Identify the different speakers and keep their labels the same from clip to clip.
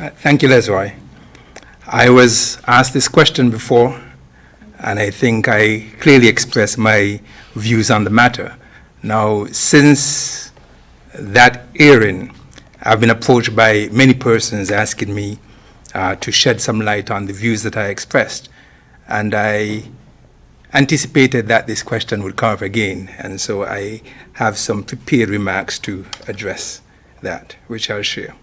Speaker 1: Thank you, Lesroy. I was asked this question before, and I think I clearly expressed my views on the matter. Now, since that hearing, I've been approached by many persons asking me to shed some light on the views that I expressed. And I anticipated that this question would come up again, and so I have some prepared remarks to address that, which I'll share.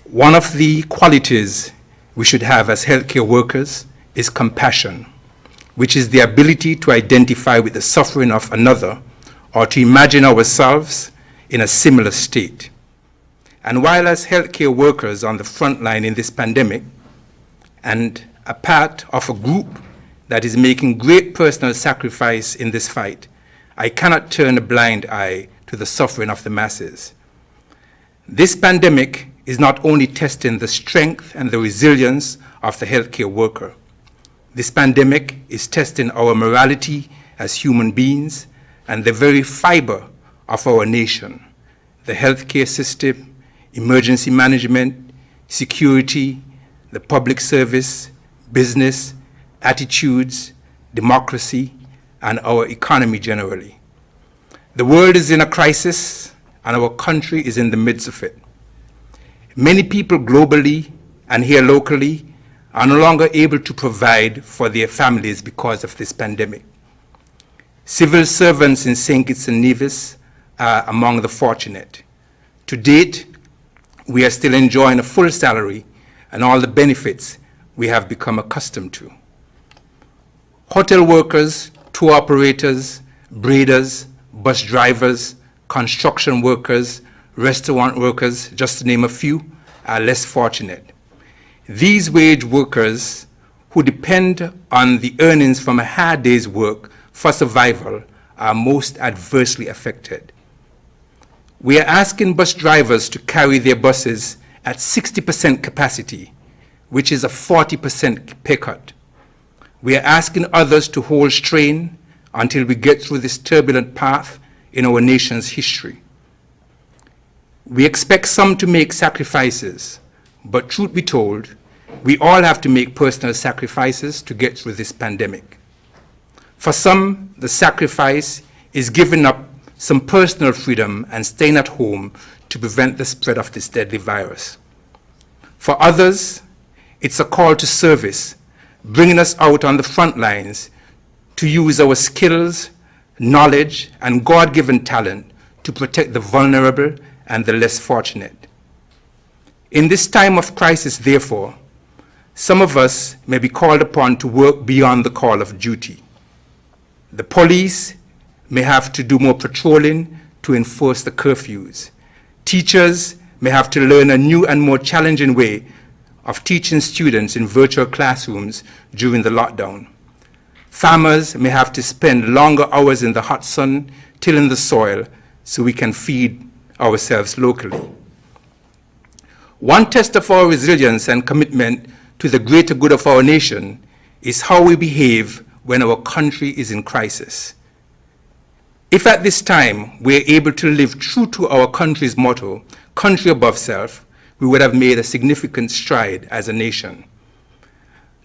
Speaker 1: One of the qualities we should have as healthcare workers is compassion, which is the ability to identify with the suffering of another or to imagine ourselves in a similar state. And while as healthcare workers on the front line in this pandemic and a part of a group that is making great personal sacrifice in this fight, I cannot turn a blind eye to the suffering of the masses. This pandemic is not only testing the strength and the resilience of the healthcare worker. This pandemic is testing our morality as human beings and the very fiber of our nation, the healthcare system, emergency management, security, the public service, business, attitudes, democracy, and our economy generally. The world is in a crisis, and our country is in the midst of it. Many people globally and here locally are no longer able to provide for their families because of this pandemic. Civil servants in St. Kitts and Nevis are among the fortunate. To date, we are still enjoying a full salary and all the benefits we have become accustomed to. Hotel workers, tour operators, breeders, bus drivers, construction workers, restaurant workers, just to name a few, are less fortunate. These wage workers who depend on the earnings from a hard day's work for survival are most adversely affected. We are asking bus drivers to carry their buses at 60% capacity, which is a 40% pay cut. We are asking others to hold strain until we get through this turbulent path in our nation's history. We expect some to make sacrifices, but truth be told, we all have to make personal sacrifices to get through this pandemic. For some, the sacrifice is giving up some personal freedom and staying at home to prevent the spread of this deadly virus. For others, it's a call to service, bringing us out on the front lines to use our skills, knowledge, and God-given talent to protect the vulnerable and the less fortunate. In this time of crisis, therefore, some of us may be called upon to work beyond the call of duty. The police may have to do more patrolling to enforce the curfews. Teachers may have to learn a new and more challenging way of teaching students in virtual classrooms during the lockdown. Farmers may have to spend longer hours in the hot sun tilling the soil so we can feed ourselves locally. One test of our resilience and commitment to the greater good of our nation is how we behave when our country is in crisis. If at this time we're able to live true to our country's motto, country above self, we would have made a significant stride as a nation.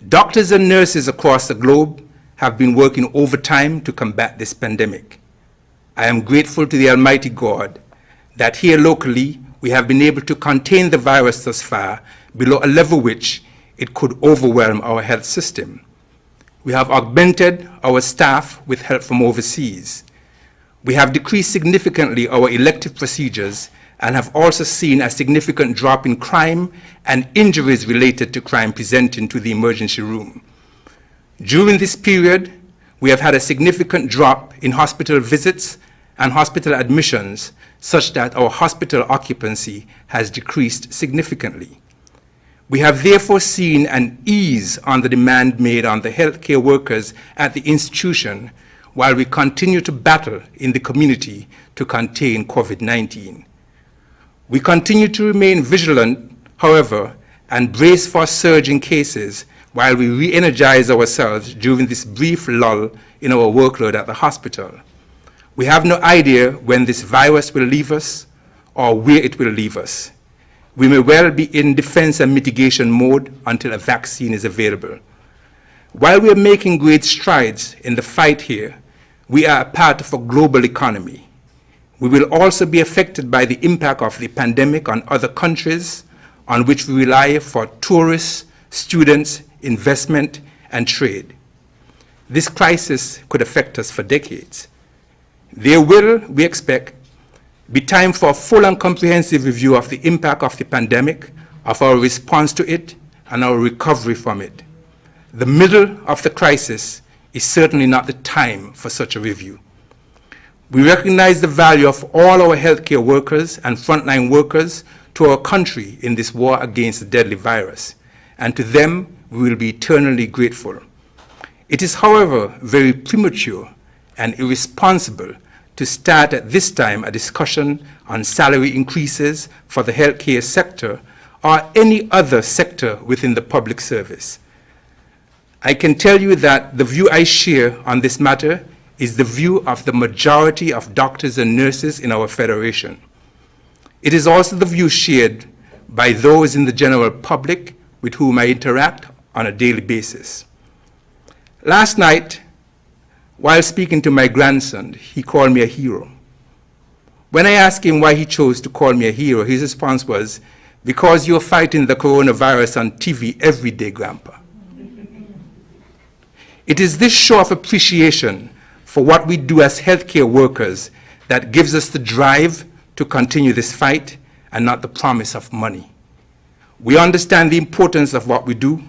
Speaker 1: Doctors and nurses across the globe have been working overtime to combat this pandemic. I am grateful to the Almighty God that here locally we have been able to contain the virus thus far below a level which it could overwhelm our health system. We have augmented our staff with help from overseas. We have decreased significantly our elective procedures and have also seen a significant drop in crime and injuries related to crime presenting to the emergency room. During this period, we have had a significant drop in hospital visits and hospital admissions, such that our hospital occupancy has decreased significantly. We have therefore seen an ease on the demand made on the healthcare workers at the institution while we continue to battle in the community to contain COVID-19. We continue to remain vigilant, however, and brace for a surge in cases while we re-energize ourselves during this brief lull in our workload at the hospital. We have no idea when this virus will leave us or where it will leave us. We may well be in defense and mitigation mode until a vaccine is available. While we are making great strides in the fight here, we are a part of a global economy. We will also be affected by the impact of the pandemic on other countries on which we rely for tourists, students, investment, and trade. This crisis could affect us for decades. There will, we expect, be time for a full and comprehensive review of the impact of the pandemic, of our response to it, and our recovery from it. The middle of the crisis is certainly not the time for such a review. We recognize the value of all our healthcare workers and frontline workers to our country in this war against the deadly virus, and to them we will be eternally grateful. It is, however, very premature and irresponsible to start at this time a discussion on salary increases for the healthcare sector or any other sector within the public service. I can tell you that the view I share on this matter is the view of the majority of doctors and nurses in our federation. It is also the view shared by those in the general public with whom I interact on a daily basis. Last night, while speaking to my grandson, he called me a hero. When I asked him why he chose to call me a hero, his response was, "Because you're fighting the coronavirus on TV every day, Grandpa." It is this show of appreciation for what we do as healthcare workers that gives us the drive to continue this fight and not the promise of money. We understand the importance of what we do,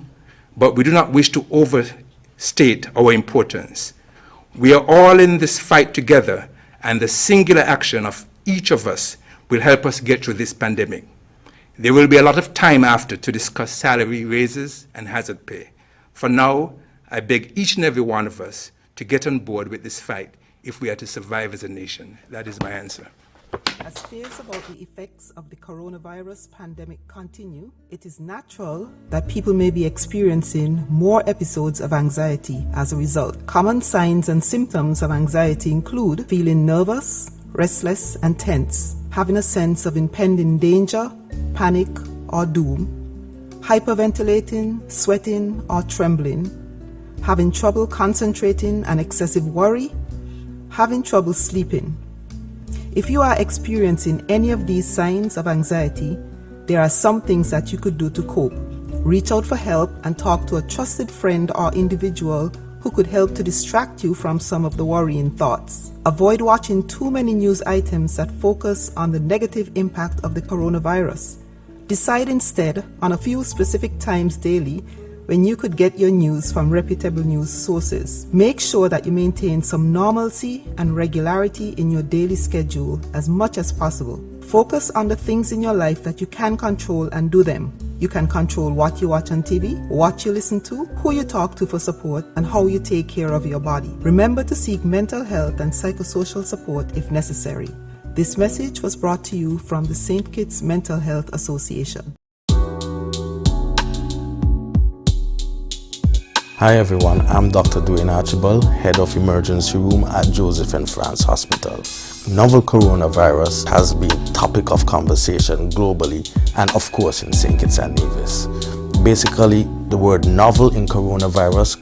Speaker 1: but we do not wish to overstate our importance. We are all in this fight together, and the singular action of each of us will help us get through this pandemic. There will be a lot of time after to discuss salary raises and hazard pay. For now, I beg each and every one of us to get on board with this fight if we are to survive as a nation. That is my answer.
Speaker 2: As fears about the effects of the coronavirus pandemic continue, it is natural that people may be experiencing more episodes of anxiety as a result. Common signs and symptoms of anxiety include feeling nervous, restless, and tense, having a sense of impending danger, panic, or doom, hyperventilating, sweating, or trembling, having trouble concentrating and excessive worry, having trouble sleeping. If you are experiencing any of these signs of anxiety, there are some things that you could do to cope. Reach out for help and talk to a trusted friend or individual who could help to distract you from some of the worrying thoughts. Avoid watching too many news items that focus on the negative impact of the coronavirus. Decide instead on a few specific times daily when you could get your news from reputable news sources. Make sure that you maintain some normalcy and regularity in your daily schedule as much as possible. Focus on the things in your life that you can control and do them. You can control what you watch on TV, what you listen to, who you talk to for support, and how you take care of your body. Remember to seek mental health and psychosocial support if necessary. This message was brought to you from the St. Kitts Mental Health Association.
Speaker 3: Hi everyone, I'm Dr. Dwayne Archibald, Head of Emergency Room at Joseph and France Hospital. Novel coronavirus has been topic of conversation globally and of course in St. Kitts and Nevis. Basically, the word novel in coronavirus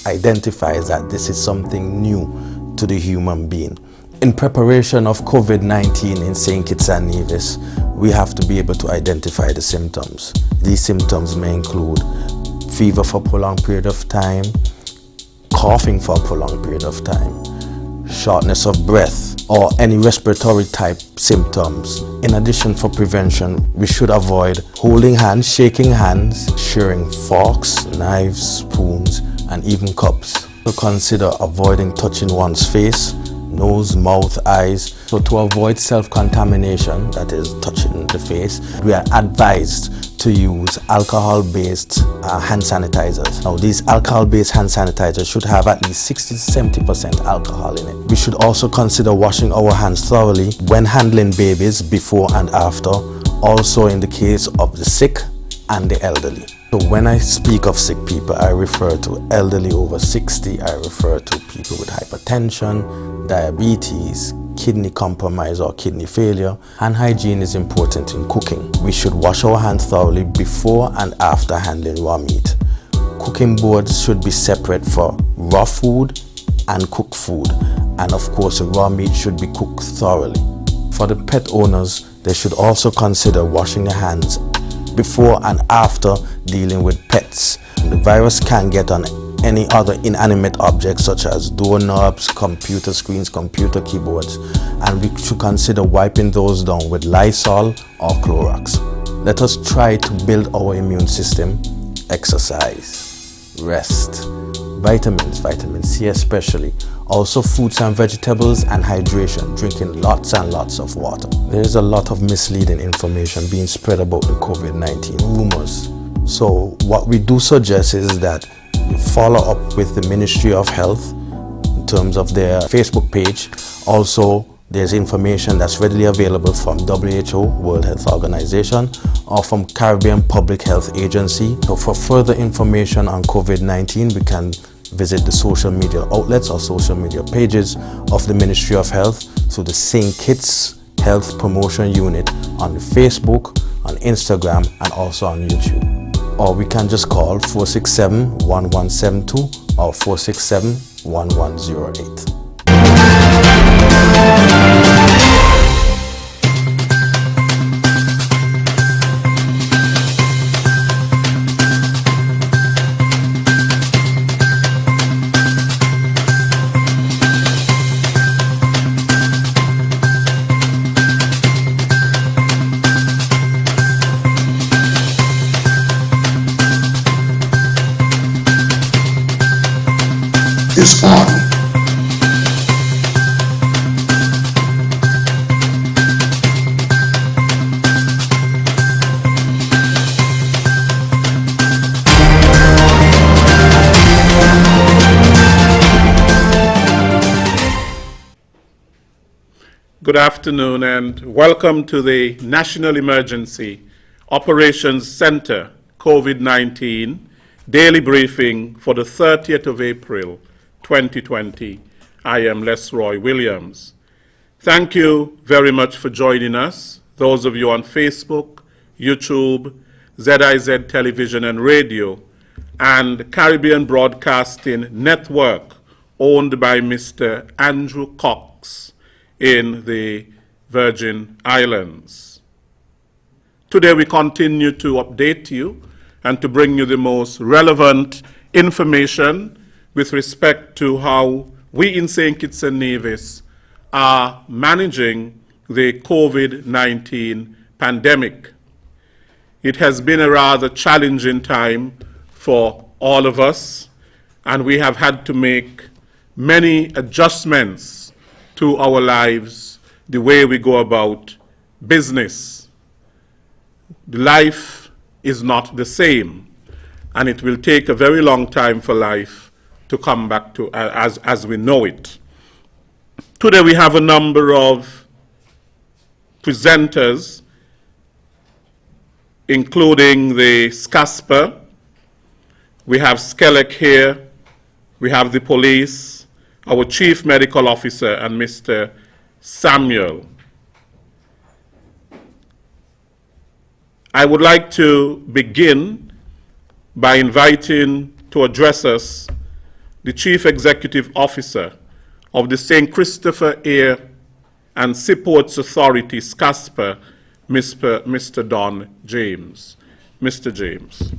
Speaker 3: identifies that this is something new to the human being. In preparation of COVID-19 in St. Kitts and Nevis, we have to be able to identify the symptoms. These symptoms may include fever for a prolonged period of time, coughing for a prolonged period of time, shortness of breath, or any respiratory type symptoms. In addition, for prevention, we should avoid holding hands, shaking hands, sharing forks, knives, spoons, and even cups. So consider avoiding touching one's face, nose, mouth, eyes. So to avoid self-contamination, that is touching the face, we are advised to use alcohol-based hand sanitizers. Now these alcohol-based hand sanitizers should have at least 60 to 70% alcohol in it. We should also consider washing our hands thoroughly when handling babies before and after, also in the case of the sick and the elderly. So when I speak of sick people, I refer to elderly over 60, I refer to people with hypertension, diabetes, kidney compromise or kidney failure. Hand hygiene is important in cooking. We should wash our hands thoroughly before and after handling raw meat. Cooking boards should be separate for raw food and cooked food, and of course the raw meat should be cooked thoroughly. For the pet owners, they should also consider washing their hands before and after dealing with pets. The virus can get on any other inanimate objects such as doorknobs, computer screens, computer keyboards, and we should consider wiping those down with Lysol or Clorox. Let us try to build our immune system. Exercise, rest, vitamins, vitamin C especially, also fruits and vegetables, and hydration, drinking lots and lots of water. There is a lot of misleading information being spread about the COVID-19, rumors. So what we do suggest is that you follow up with the Ministry of Health in terms of their Facebook page. Also, there's information that's readily available from WHO, World Health Organization, or from Caribbean Public Health Agency. So for further information on COVID-19, we can visit the social media outlets or social media pages of the Ministry of Health through the St. Kitts Health Promotion Unit on Facebook, on Instagram, and also on YouTube. Or we can just call 467-1172 or 467-1108.
Speaker 4: Is on.
Speaker 5: Good afternoon and welcome to the National Emergency Operations Center COVID-19 daily briefing for the 30th of April 2020. I am Les Roy Williams. Thank you very much for joining us, those of you on Facebook, YouTube, ZIZ Television and Radio, and Caribbean Broadcasting Network, owned by Mr. Andrew Cox in the Virgin Islands. Today we continue to update you and to bring you the most relevant information with respect to how we in St. Kitts and Nevis are managing the COVID-19 pandemic. It has been a rather challenging time for all of us, and we have had to make many adjustments to our lives, the way we go about business. Life is not the same, and it will take a very long time for life to come back to as we know it. Today we have a number of presenters, including the SCASPA. We have Skelec here, we have the police, our Chief Medical Officer, and Mr. Samuel. I would like to begin by inviting to address us the Chief Executive Officer of the St. Christopher Air and Seaports Authority, SCASPA, Mr. Don James. Mr. James.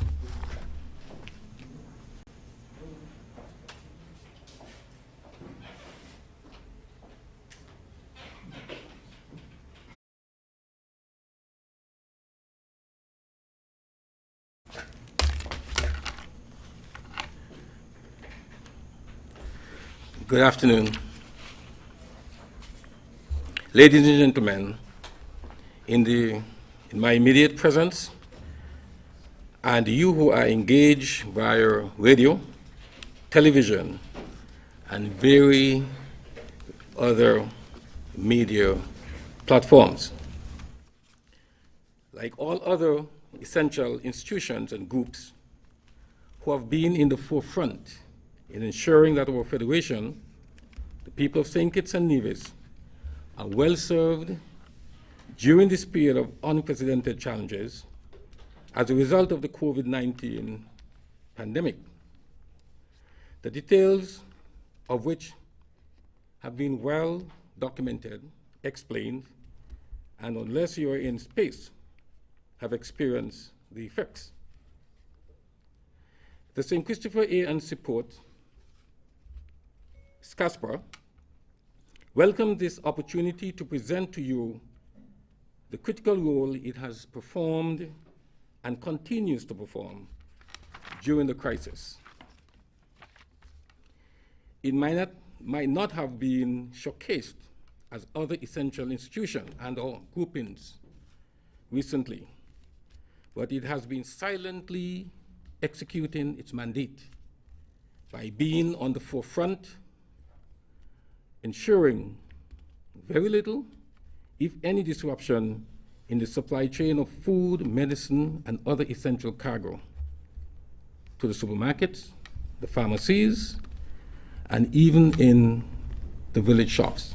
Speaker 1: Good afternoon. Ladies and gentlemen, in my immediate presence, and you who are engaged via radio, television, and very other media platforms. Like all other essential institutions and groups who have been in the forefront in ensuring that our Federation, the people of St. Kitts and Nevis,
Speaker 4: are well served during this period of unprecedented challenges as a result of the COVID-19 pandemic, the details of which have been well documented, explained, and unless you are in space, have experienced the effects. The St. Christopher A. and Support, SCASPA, welcomed this opportunity to present to you the critical role it has performed and continues to perform during the crisis. It might not have been showcased as other essential institutions and/or groupings recently, but it has been silently executing its mandate by being on the forefront, ensuring very little, if any, disruption in the supply chain of food, medicine, and other essential cargo to the supermarkets, the pharmacies, and even in the village shops.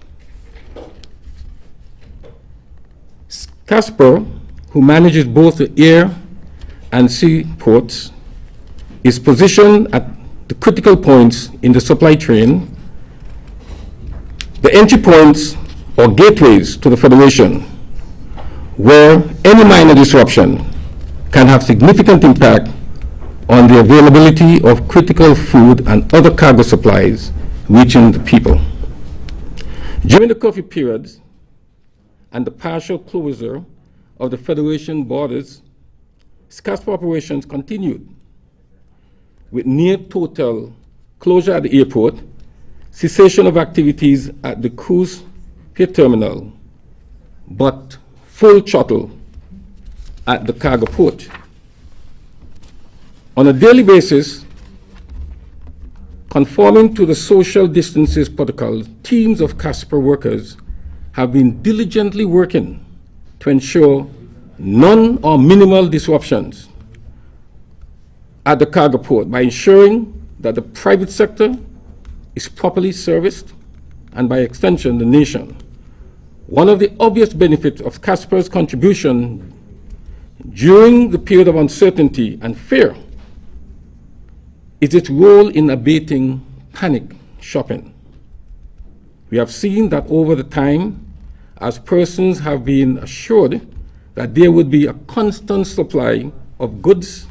Speaker 4: Casper, who manages both the air and sea ports, is positioned at the critical points in the supply chain, the entry points or gateways to the Federation, where any minor disruption can have significant impact on the availability of critical food and other cargo supplies reaching the people. During the curfew periods and the partial closure of the Federation borders, SCASPA operations continued with near total closure at the airport, cessation of activities at the cruise pier terminal, but full throttle at the cargo port. On a daily basis, conforming to the social distances protocol, teams of CASPA workers have been diligently working to ensure none or minimal disruptions at the cargo port by ensuring that the private sector is properly serviced, and by extension, the nation. One of the obvious benefits of CASPA's contribution during the period of uncertainty and fear is its role in abating panic shopping. We have seen that over the time, as persons have been assured that there would be a constant supply of goods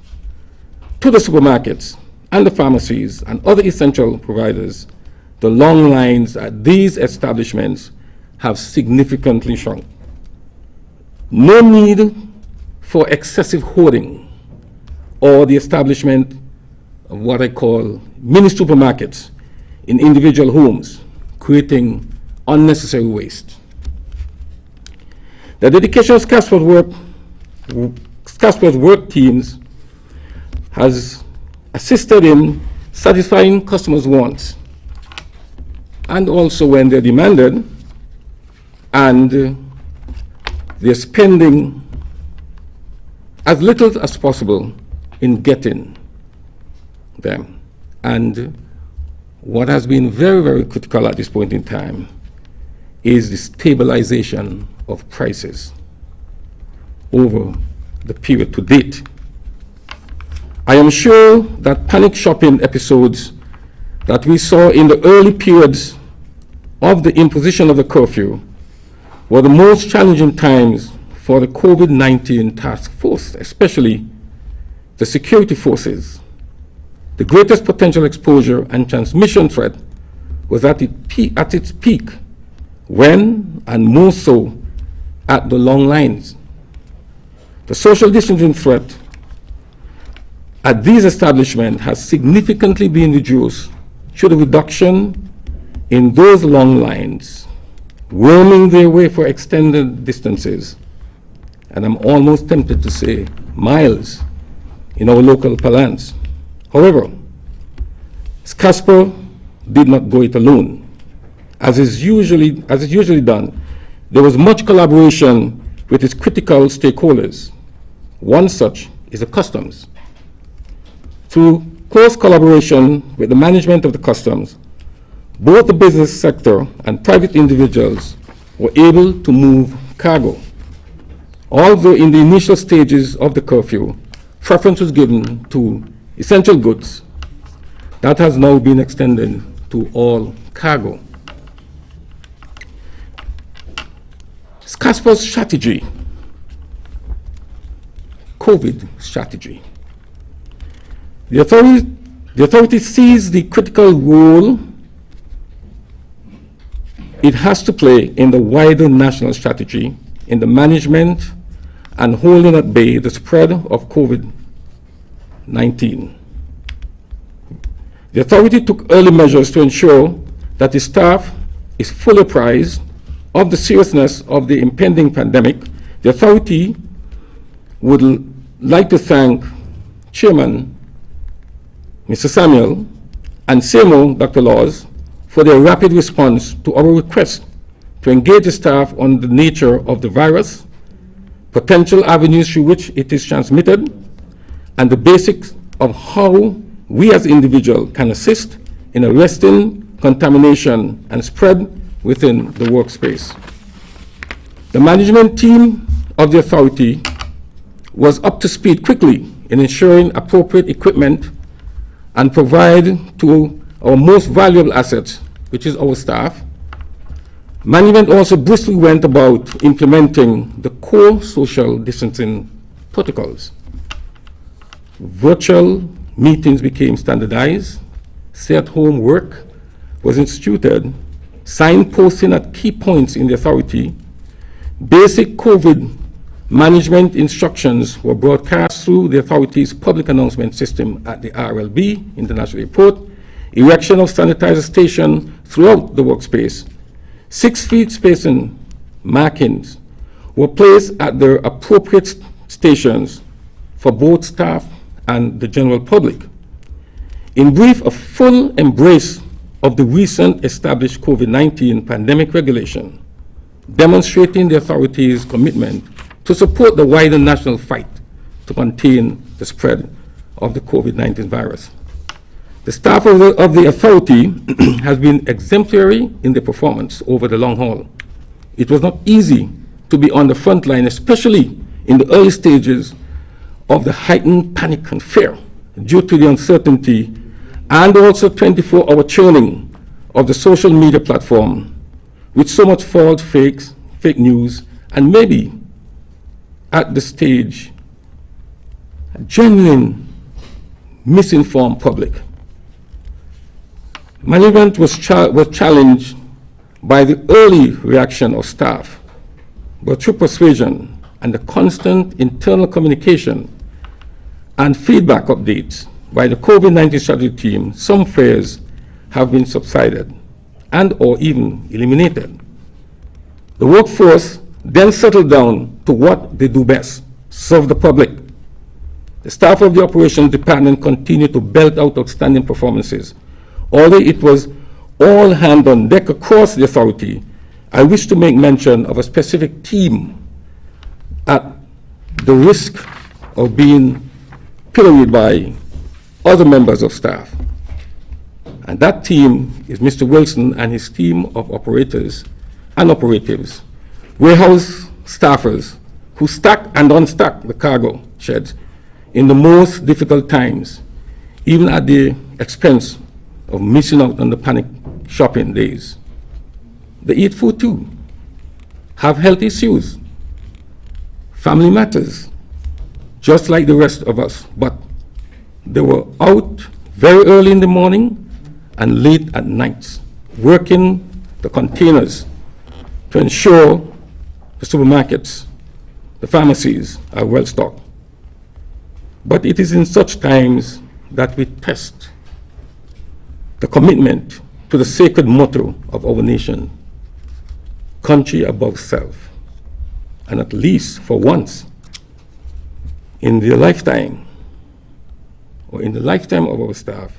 Speaker 4: to the supermarkets and the pharmacies and other essential providers, the long lines at these establishments have significantly shrunk. No need for excessive hoarding or the establishment of what I call mini supermarkets in individual homes, creating unnecessary waste. The dedication of SCASPA's work teams has assisted in satisfying customers' wants, and also when they're demanded, and they're spending as little as possible in getting them. And what has been very, very critical at this point in time is the stabilization of prices over the period to date. I am sure that panic shopping episodes that we saw in the early periods of the imposition of the curfew were the most challenging times for the COVID-19 task force, especially the security forces. The greatest potential exposure and transmission threat was at its peak when, and more so, at the long lines. The social distancing threat at these establishments has significantly been reduced through the reduction in those long lines, worming their way for extended distances, and I'm almost tempted to say miles in our local parlance. However, SCASPA did not go it alone. As is usually done, there was much collaboration with its critical stakeholders. One such is the customs. Through close collaboration with the management of the customs, both the business sector and private individuals were able to move cargo. Although in the initial stages of the curfew, preference was given to essential goods, that has now been extended to all cargo. CASPA's strategy, COVID strategy. The authority sees the critical role it has to play in the wider national strategy in the management and holding at bay the spread of COVID-19. The authority took early measures to ensure that the staff is fully apprised of the seriousness of the impending pandemic. The authority would like to thank Chairman Mr. Samuel and CMO Dr. Laws for their rapid response to our request to engage the staff on the nature of the virus, potential avenues through which it is transmitted, and the basics of how we as individuals can assist in arresting contamination and spread within the workspace. The management team of the authority was up to speed quickly in ensuring appropriate equipment and provide to our most valuable assets, which is our staff. Management also briskly went about implementing the core social distancing protocols. Virtual meetings became standardized, stay-at-home work was instituted, signposting at key points in the authority, basic COVID management instructions were broadcast through the authority's public announcement system at the RLB, International Airport, erection of sanitizer station throughout the workspace, 6 feet spacing markings were placed at their appropriate stations for both staff and the general public. In brief, a full embrace of the recent established COVID-19 pandemic regulation, demonstrating the authority's commitment to support the wider national fight to contain the spread of the COVID-19 virus. The staff of the authority has been exemplary in their performance over the long haul. It was not easy to be on the front line, especially in the early stages of the heightened panic and fear due to the uncertainty and also 24-hour churning of the social media platform with so much false fake news, and maybe at the stage, a genuine misinformed public. Management was challenged by the early reaction of staff, but through persuasion and the constant internal communication and feedback updates by the COVID-19 strategy team, some fears have been subsided and or even eliminated. The workforce then settled down to what they do best, serve the public. The staff of the operations department continued to belt out outstanding performances. Although it was all hand on deck across the authority, I wish to make mention of a specific team at the risk of being pilloried by other members of staff. And that team is Mr. Wilson and his team of operators and operatives, warehouse staffers who stack and unstack the cargo sheds in the most difficult times, even at the expense of missing out on the panic shopping days. They eat food too, have health issues, family matters, just like the rest of us, but they were out very early in the morning and late at night, working the containers to ensure the supermarkets, the pharmacies are well stocked. But it is in such times that we test the commitment to the sacred motto of our nation, country above self. And at least for once in their lifetime, or in the lifetime of our staff,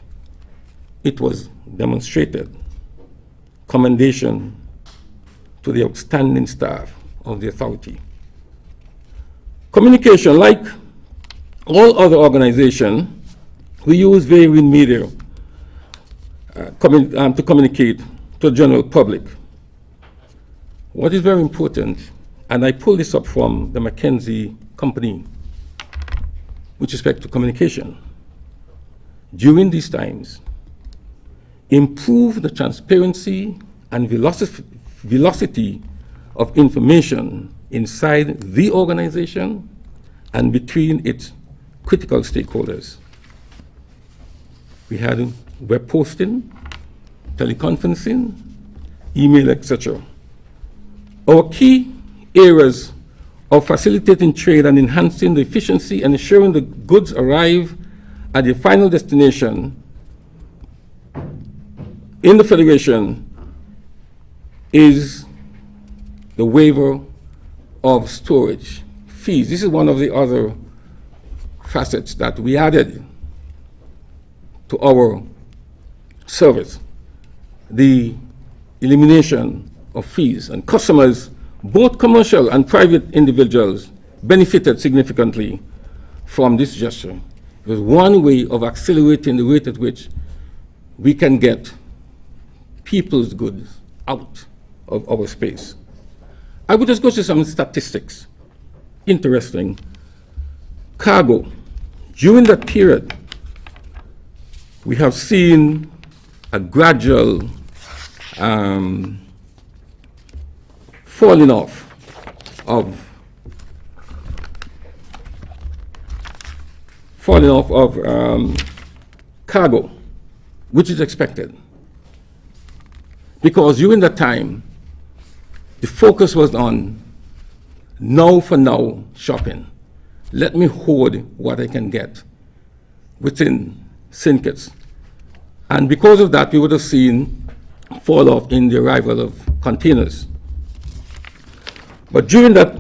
Speaker 4: it was demonstrated. Commendation to the outstanding staff of the authority. Communication, like all other organizations, we use varying media to communicate to the general public. What is very important, and I pull this up from the McKinsey company, with respect to communication, during these times, improve the transparency and velocity of information inside the organization and between its critical stakeholders. We had web posting, teleconferencing, email, etc. Our key areas of facilitating trade and enhancing the efficiency and ensuring the goods arrive at the final destination in the Federation is the waiver of storage fees. This is one of the other facets that we added to our service, the elimination of fees. And customers, both commercial and private individuals, benefited significantly from this gesture. It was one way of accelerating the rate at which we can get people's goods out of our space. I would just go to some statistics. Interesting. Cargo. During that period, we have seen a gradual falling off of cargo, which is expected. Because during that time, the focus was on now for now shopping. Let me hoard what I can get within syndicates. And because of that, we would have seen fall off in the arrival of containers. But during that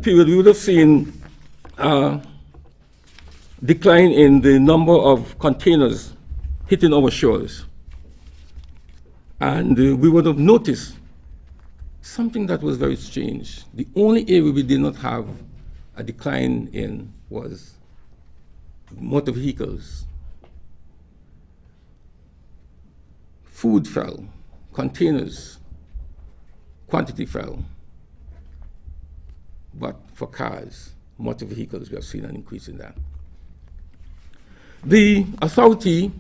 Speaker 4: period, we would have seen a decline in the number of containers hitting our shores. And we would have noticed something that was very strange. The only area we did not have a decline in was motor vehicles. Food fell, containers, quantity fell. But for cars, motor vehicles, we have seen an increase in that. The authority,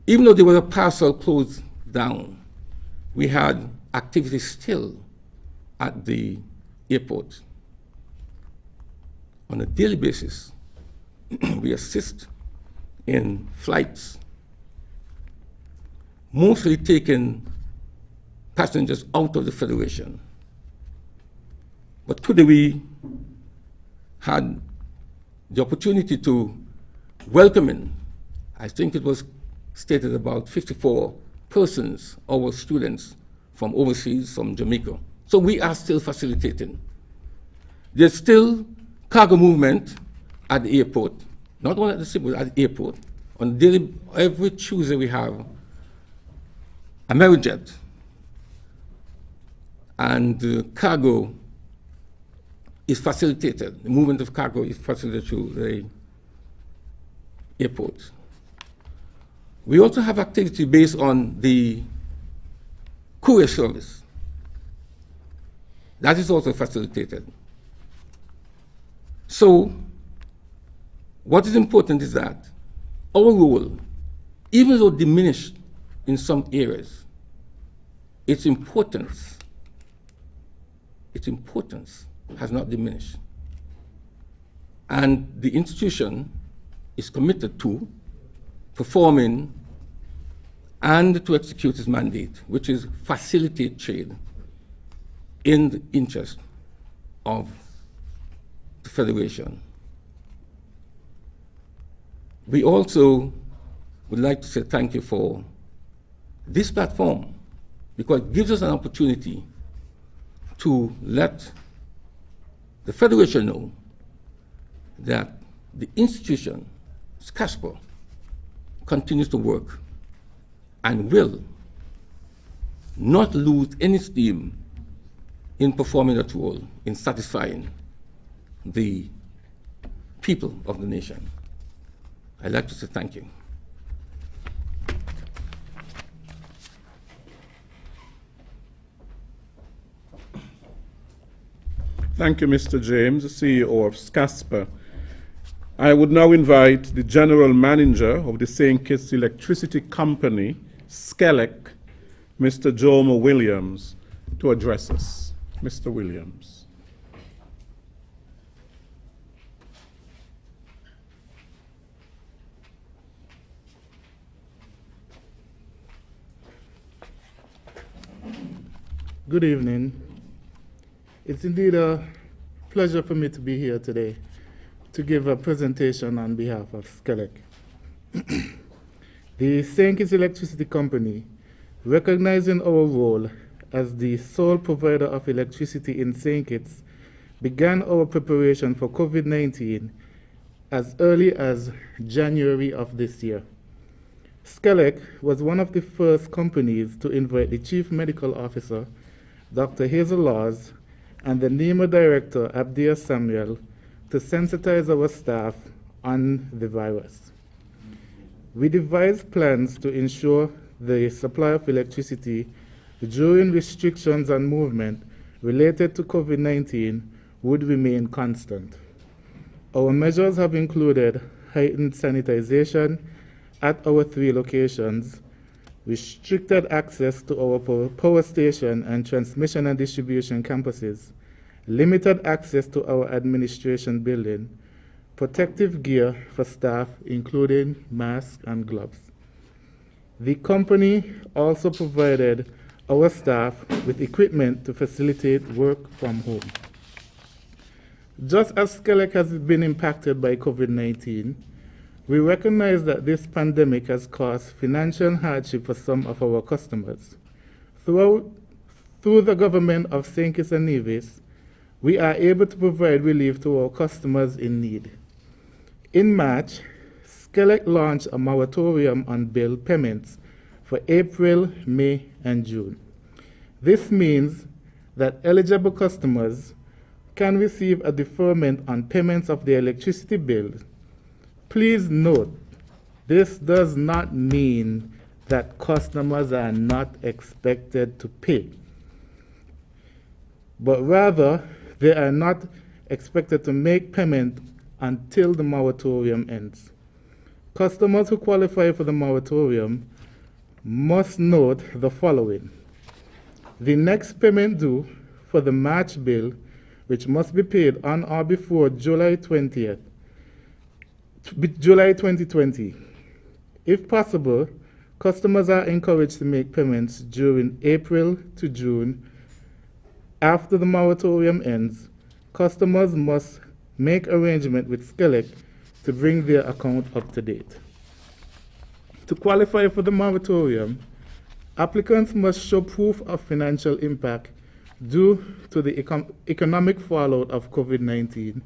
Speaker 4: even though there was a parcel closed down, we had activity still at the airport. On a daily basis, we assist in flights, mostly taking passengers out of the Federation. But today we had the opportunity to welcome in, I think it was stated about 54 persons, our students from overseas, from Jamaica. So we are still facilitating. There's still cargo movement at the airport, not only at the city, but at the airport. On daily, every Tuesday we have Amerijet, and cargo is facilitated. The movement of cargo is facilitated through the airport. We also have activity based on the courier service. That is also facilitated. So, what is important is that our role, even though diminished in some areas, its importance has not diminished. And the institution is committed to performing and to execute its mandate, which is facilitate trade in the interest of the Federation. We also would like to say thank you for this platform, because it gives us an opportunity to let the Federation know that the institution, SCASPA, continues to work and will not lose any steam in performing that role in satisfying the people of the nation. I'd like to say thank you.
Speaker 5: Thank you, Mr. James, the CEO of SCASPA. I would now invite the General Manager of the St. Kitts Electricity Company, SCELEC, Mr. Jomo Williams, to address us. Mr. Williams.
Speaker 6: Good evening. It's indeed a pleasure for me to be here today to give a presentation on behalf of SCELEC. The St. Kitts Electricity Company, recognizing our role as the sole provider of electricity in St. Kitts, began our preparation for COVID-19 as early as January of this year. SCELEC was one of the first companies to invite the Chief Medical Officer, Dr. Hazel Laws, and the NEMA Director, Abdia Samuel, to sensitize our staff on the virus. We devised plans to ensure the supply of electricity during restrictions on movement related to COVID-19 would remain constant. Our measures have included heightened sanitization at our 3 locations, restricted access to our power station and transmission and distribution campuses, limited access to our administration building, protective gear for staff, including masks and gloves. The company also provided our staff with equipment to facilitate work from home. Just as SCELEC has been impacted by COVID-19, we recognize that this pandemic has caused financial hardship for some of our customers. Through the government of St. Kitts and Nevis, we are able to provide relief to our customers in need. In March, SCELEC launched a moratorium on bill payments for April, May, and June. This means that eligible customers can receive a deferment on payments of their electricity bills. Please note, this does not mean that customers are not expected to pay, but rather they are not expected to make payment until the moratorium ends. Customers who qualify for the moratorium must note the following. The next payment due for the March bill, which must be paid on or before July 2020. If possible, customers are encouraged to make payments during April to June. After the moratorium ends, customers must make arrangement with SCELEC to bring their account up to date. To qualify for the moratorium, applicants must show proof of financial impact due to the economic fallout of COVID-19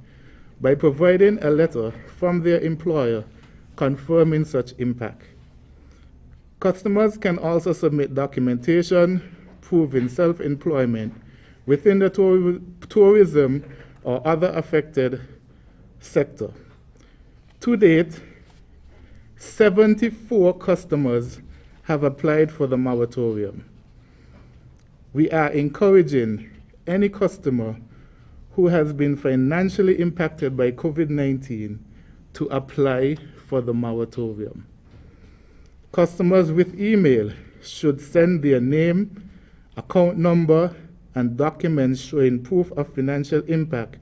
Speaker 6: by providing a letter from their employer confirming such impact. Customers can also submit documentation proving self-employment within the tourism or other affected sector. To date, 74 customers have applied for the moratorium. We are encouraging any customer who has been financially impacted by COVID-19 to apply for the moratorium. Customers with email should send their name, account number, and documents showing proof of financial impact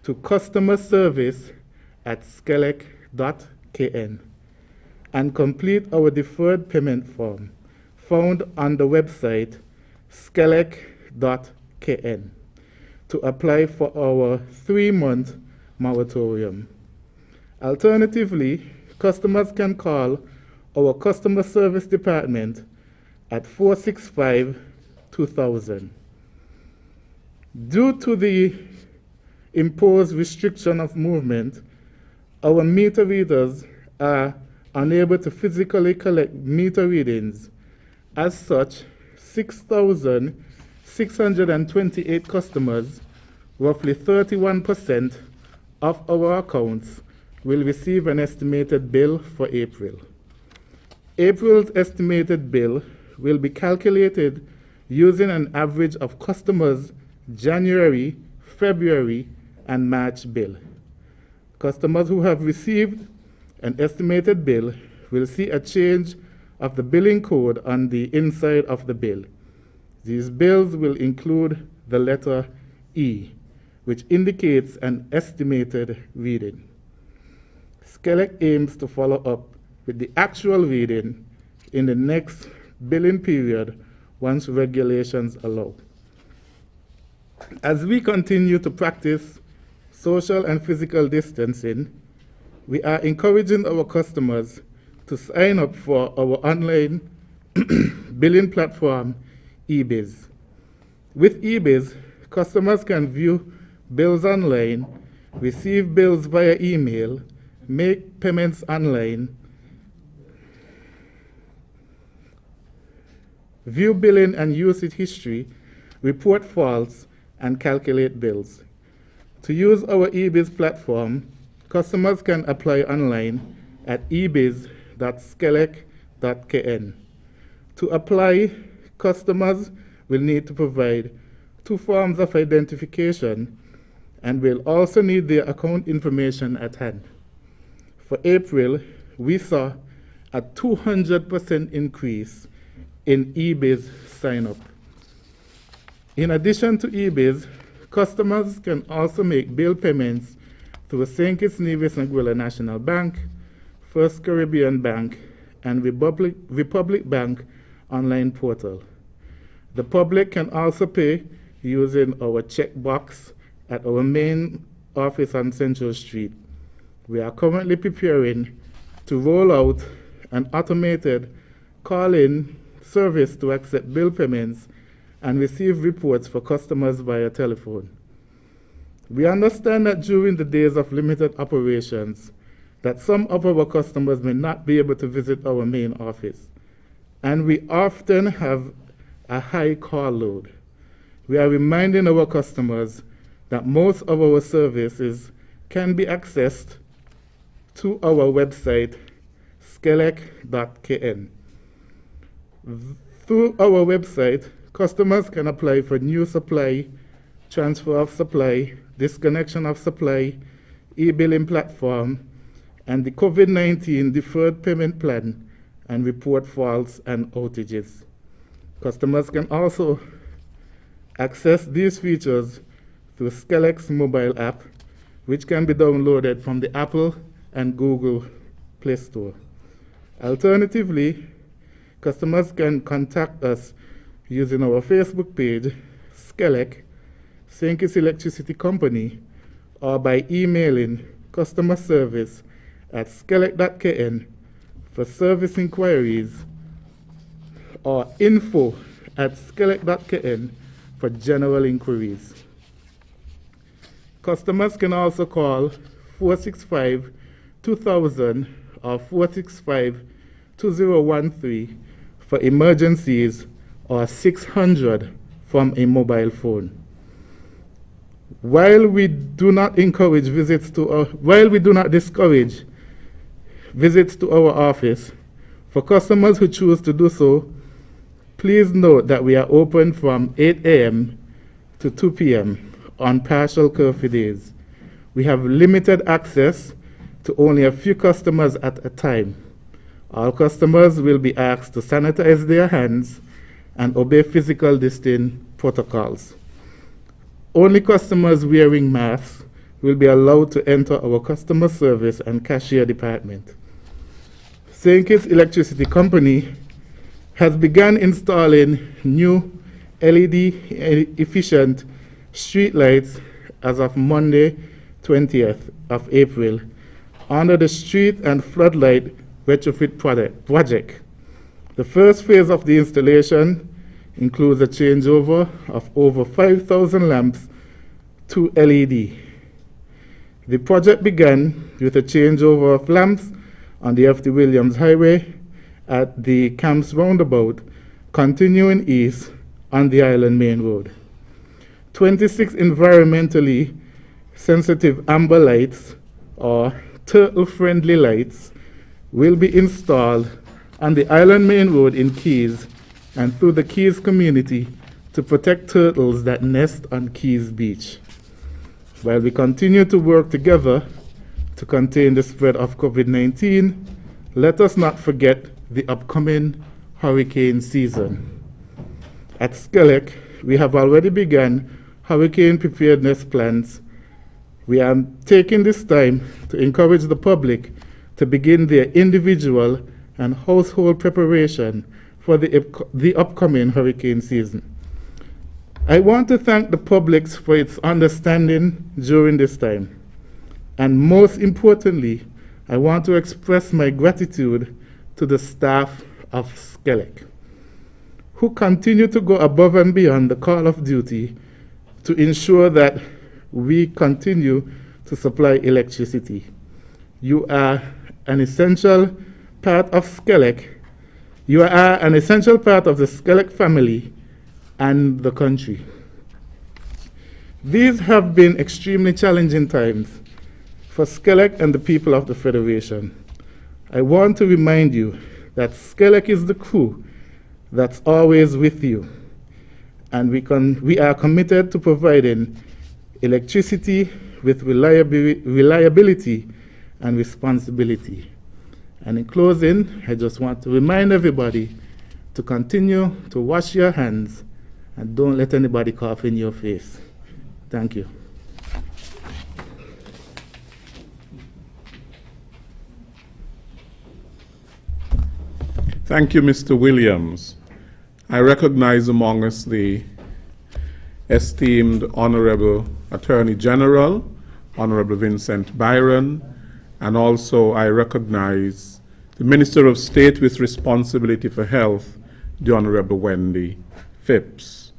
Speaker 6: to customerservice@scelec.kn and complete our deferred payment form found on the website scelec.kn to apply for our 3-month moratorium. Alternatively, customers can call our customer service department at 465-2000. Due to the imposed restriction of movement our meter readers are unable to physically collect meter readings. As such, 6,628 customers, roughly 31% of our accounts, will receive an estimated bill for April. April's estimated bill will be calculated using an average of customers' January, February, and March bill. Customers who have received an estimated bill will see a change of the billing code on the inside of the bill. These bills will include the letter E, which indicates an estimated reading. SCELEC aims to follow up with the actual reading in the next billing period once regulations allow. As we continue to practice social and physical distancing, we are encouraging our customers to sign up for our online billing platform, eBiz. With eBiz, customers can view bills online, receive bills via email, make payments online, view billing and usage history, report faults, and calculate bills. To use our eBiz platform, customers can apply online at ebiz.skelec.kn. To apply, customers will need to provide 2 forms of identification and will also need their account information at hand. For April, we saw a 200% increase in eBiz sign-up. In addition to eBiz, customers can also make bill payments through St. Kitts Nevis and Anguilla National Bank, First Caribbean Bank, and Republic Bank online portal. The public can also pay using our checkbox at our main office on Central Street. We are currently preparing to roll out an automated call-in service to accept bill payments and receive reports for customers via telephone. We understand that during the days of limited operations, that some of our customers may not be able to visit our main office, and we often have a high call load. We are reminding our customers that most of our services can be accessed to our website, skelec.kn. Through our website, customers can apply for new supply, transfer of supply, disconnection of supply, e-billing platform, and the COVID-19 deferred payment plan, and report faults and outages. Customers can also access these features through SCELEC's mobile app, which can be downloaded from the Apple and Google Play Store. Alternatively, customers can contact us using our Facebook page, SCELEC, St. Kitts Electricity Company, or by emailing customer service at skelec.kn for service inquiries, or info@skelec.kn for general inquiries. Customers can also call 465-2000 or 465-2013 for emergencies, or 600 from a mobile phone. While we do not discourage visits to our office, for customers who choose to do so, please note that we are open from 8 a.m. to 2 p.m. on partial curfew days. We have limited access to only a few customers at a time. All customers will be asked to sanitize their hands and obey physical distancing protocols. Only customers wearing masks will be allowed to enter our customer service and cashier department. St. Kitts Electricity Company has begun installing new LED-efficient streetlights as of Monday, 20th of April, under the Street and Floodlight Retrofit project. The first phase of the installation includes a changeover of over 5,000 lamps to LED. The project began with a changeover of lamps on the F.T. Williams Highway at the Camps Roundabout, continuing east on the Island Main Road. 26 environmentally sensitive amber lights, or turtle-friendly lights, will be installed on the Island Main Road in Keys and through the Keys community to protect turtles that nest on Keys Beach. While we continue to work together to contain the spread of COVID-19, let us not forget the upcoming hurricane season. At Skelec, we have already begun hurricane preparedness plans. We are taking this time to encourage the public to begin their individual and household preparation for the upcoming hurricane season. I want to thank the public for its understanding during this time. And most importantly, I want to express my gratitude to the staff of Skelec, who continue to go above and beyond the call of duty to ensure that we continue to supply electricity. You are an essential part of Skelec. You are an essential part of the Skelec family and the country. These have been extremely challenging times for Skelec and the people of the Federation. I want to remind you that Skelec is the crew that's always with you, and we are committed to providing electricity with reliability and responsibility. And in closing, I just want to remind everybody to continue to wash your hands and don't let anybody cough in your face. Thank you.
Speaker 5: Thank you, Mr. Williams. I recognize among us the esteemed Honorable Attorney General, Honorable Vincent Byron, and also I recognize the Minister of State with responsibility for health, the Honorable Wendy Phipps.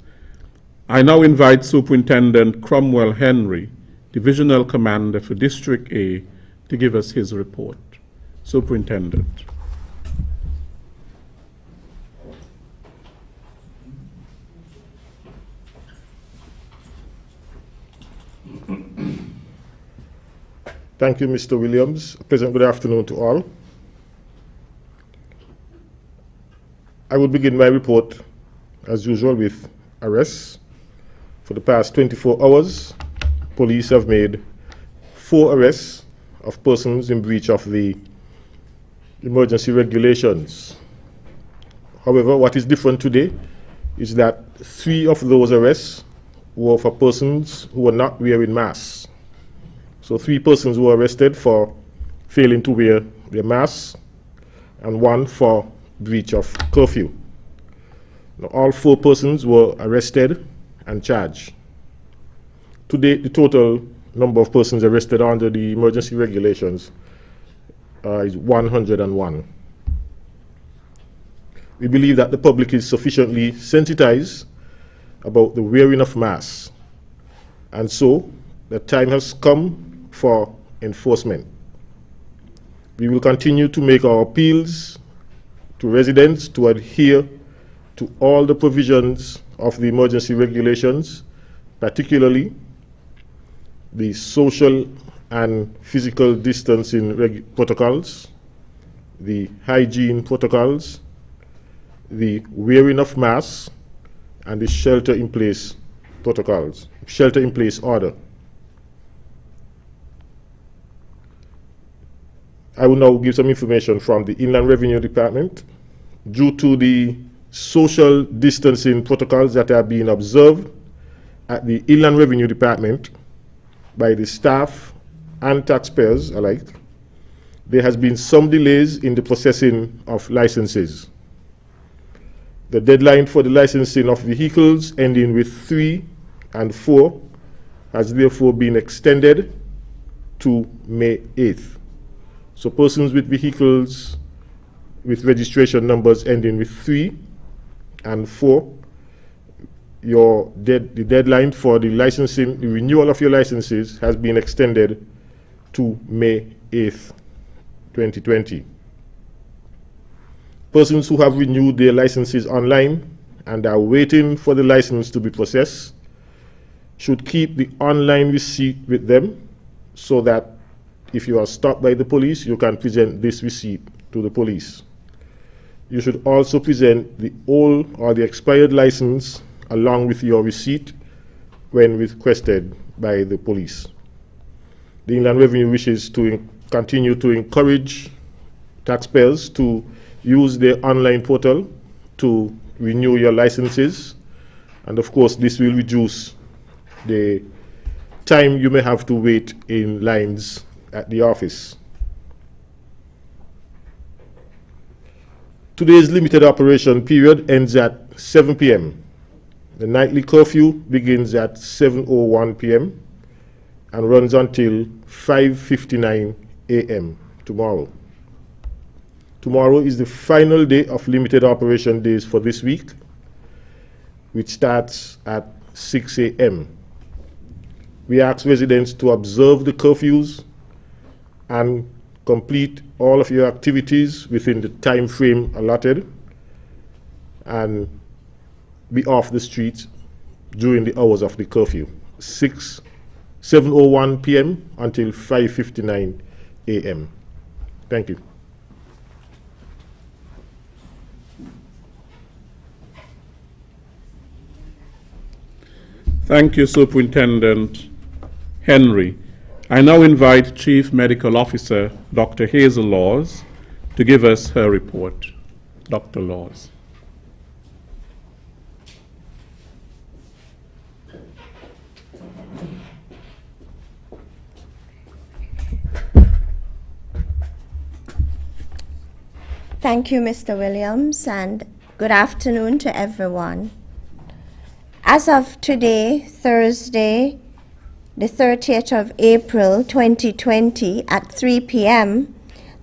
Speaker 5: I now invite Superintendent Cromwell Henry, Divisional Commander for District A, to give us his report. Superintendent.
Speaker 7: Thank you, Mr. Williams. A pleasant good afternoon to all. I will begin my report, as usual, with arrests. For the past 24 hours, police have made 4 arrests of persons in breach of the emergency regulations. However, what is different today is that 3 of those arrests were for persons who were not wearing masks. So 3 persons were arrested for failing to wear their masks, and 1 for breach of curfew. Now, all 4 persons were arrested and charged. To date, the total number of persons arrested under the emergency regulations is 101. We believe that the public is sufficiently sensitized about the wearing of masks, and so the time has come for enforcement. We will continue to make our appeals to residents to adhere to all the provisions of the emergency regulations, particularly the social and physical distancing protocols, the hygiene protocols, the wearing of masks, and the shelter-in-place protocols, shelter-in-place order. I will now give some information from the Inland Revenue Department. Due to the social distancing protocols that are being observed at the Inland Revenue Department by the staff and taxpayers alike, there has been some delays in the processing of licenses. The deadline for the licensing of vehicles ending with 3 and 4 has therefore been extended to May 8th. So persons with vehicles with registration numbers ending with 3 and 4, the deadline for the licensing, the renewal of your licenses has been extended to May 8th, 2020. Persons who have renewed their licenses online and are waiting for the license to be processed should keep the online receipt with them so that if you are stopped by the police, you can present this receipt to the police. You should also present the old or the expired license along with your receipt when requested by the police. The Inland Revenue wishes to continue to encourage taxpayers to use their online portal to renew your licenses, and of course this will reduce the time you may have to wait in lines at the office. Today's limited operation period ends at 7 p.m. The nightly curfew begins at 7:01 p.m. and runs until 5:59 a.m. tomorrow. Tomorrow is the final day of limited operation days for this week, which starts at 6 a.m. We ask residents to observe the curfews and complete all of your activities within the time frame allotted and be off the streets during the hours of the curfew, 7:01 p.m. until 5:59 a.m. Thank you.
Speaker 5: Thank you, Superintendent Henry. I now invite Chief Medical Officer Dr. Hazel Laws to give us her report. Dr. Laws.
Speaker 8: Thank you, Mr. Williams, and good afternoon to everyone. As of today, Thursday, the 30th of April 2020 at 3 p.m.,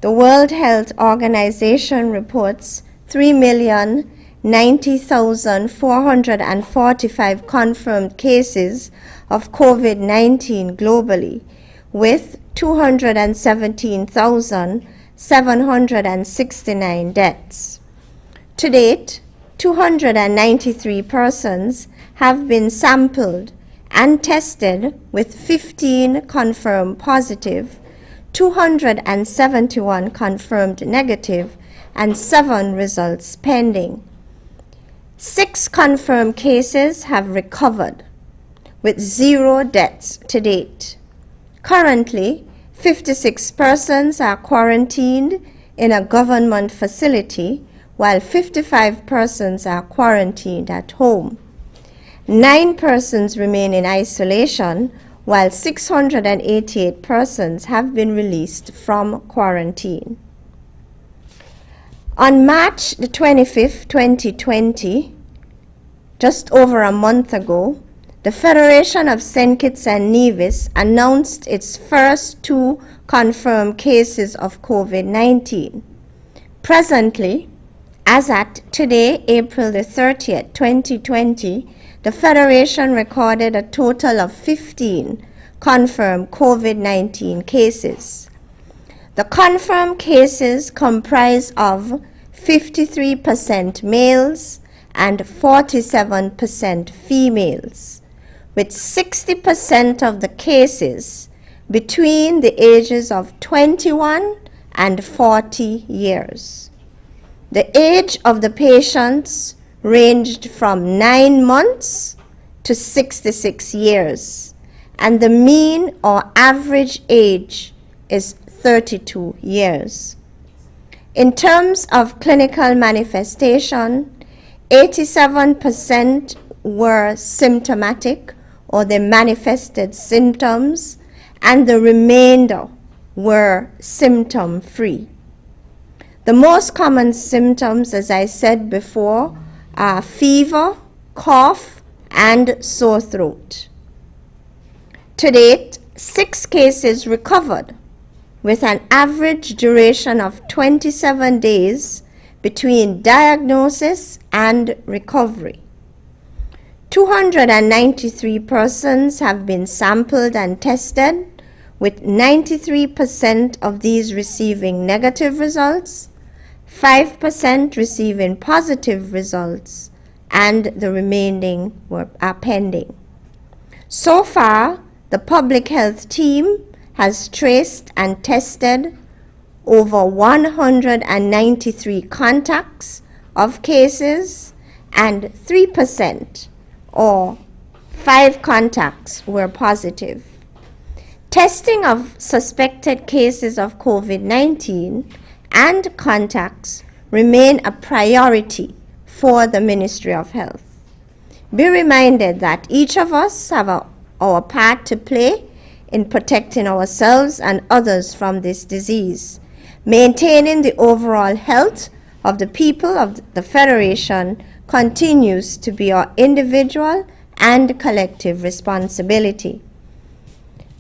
Speaker 8: the World Health Organization reports 3,090,445 confirmed cases of COVID-19 globally, with 217,769 deaths. To date, 293 persons have been sampled and tested, with 15 confirmed positive, 271 confirmed negative, and 7 results pending. 6 confirmed cases have recovered, with 0 deaths to date. Currently, 56 persons are quarantined in a government facility, while 55 persons are quarantined at home. 9 persons remain in isolation, while 688 persons have been released from quarantine. On March the 25th, 2020, just over a month ago, the Federation of St. Kitts and Nevis announced its first 2 confirmed cases of COVID-19. Presently, as at today, April the 30th, 2020, the Federation recorded a total of 15 confirmed COVID-19 cases. The confirmed cases comprise of 53% males and 47% females, with 60% of the cases between the ages of 21 and 40 years. The age of the patients ranged from 9 months to 66 years, and the mean or average age is 32 years. In terms of clinical manifestation, 87% were symptomatic, or they manifested symptoms, and the remainder were symptom-free. The most common symptoms, as I said before, are fever, cough, and sore throat. To date, 6 cases recovered, with an average duration of 27 days between diagnosis and recovery. 293 persons have been sampled and tested, with 93% of these receiving negative results, 5% receiving positive results, and the remaining are pending. So far, the public health team has traced and tested over 193 contacts of cases, and 3% or 5 contacts were positive. Testing of suspected cases of COVID-19 and contacts remain a priority for the Ministry of Health. Be reminded that each of us have our part to play in protecting ourselves and others from this disease. Maintaining the overall health of the people of the Federation continues to be our individual and collective responsibility.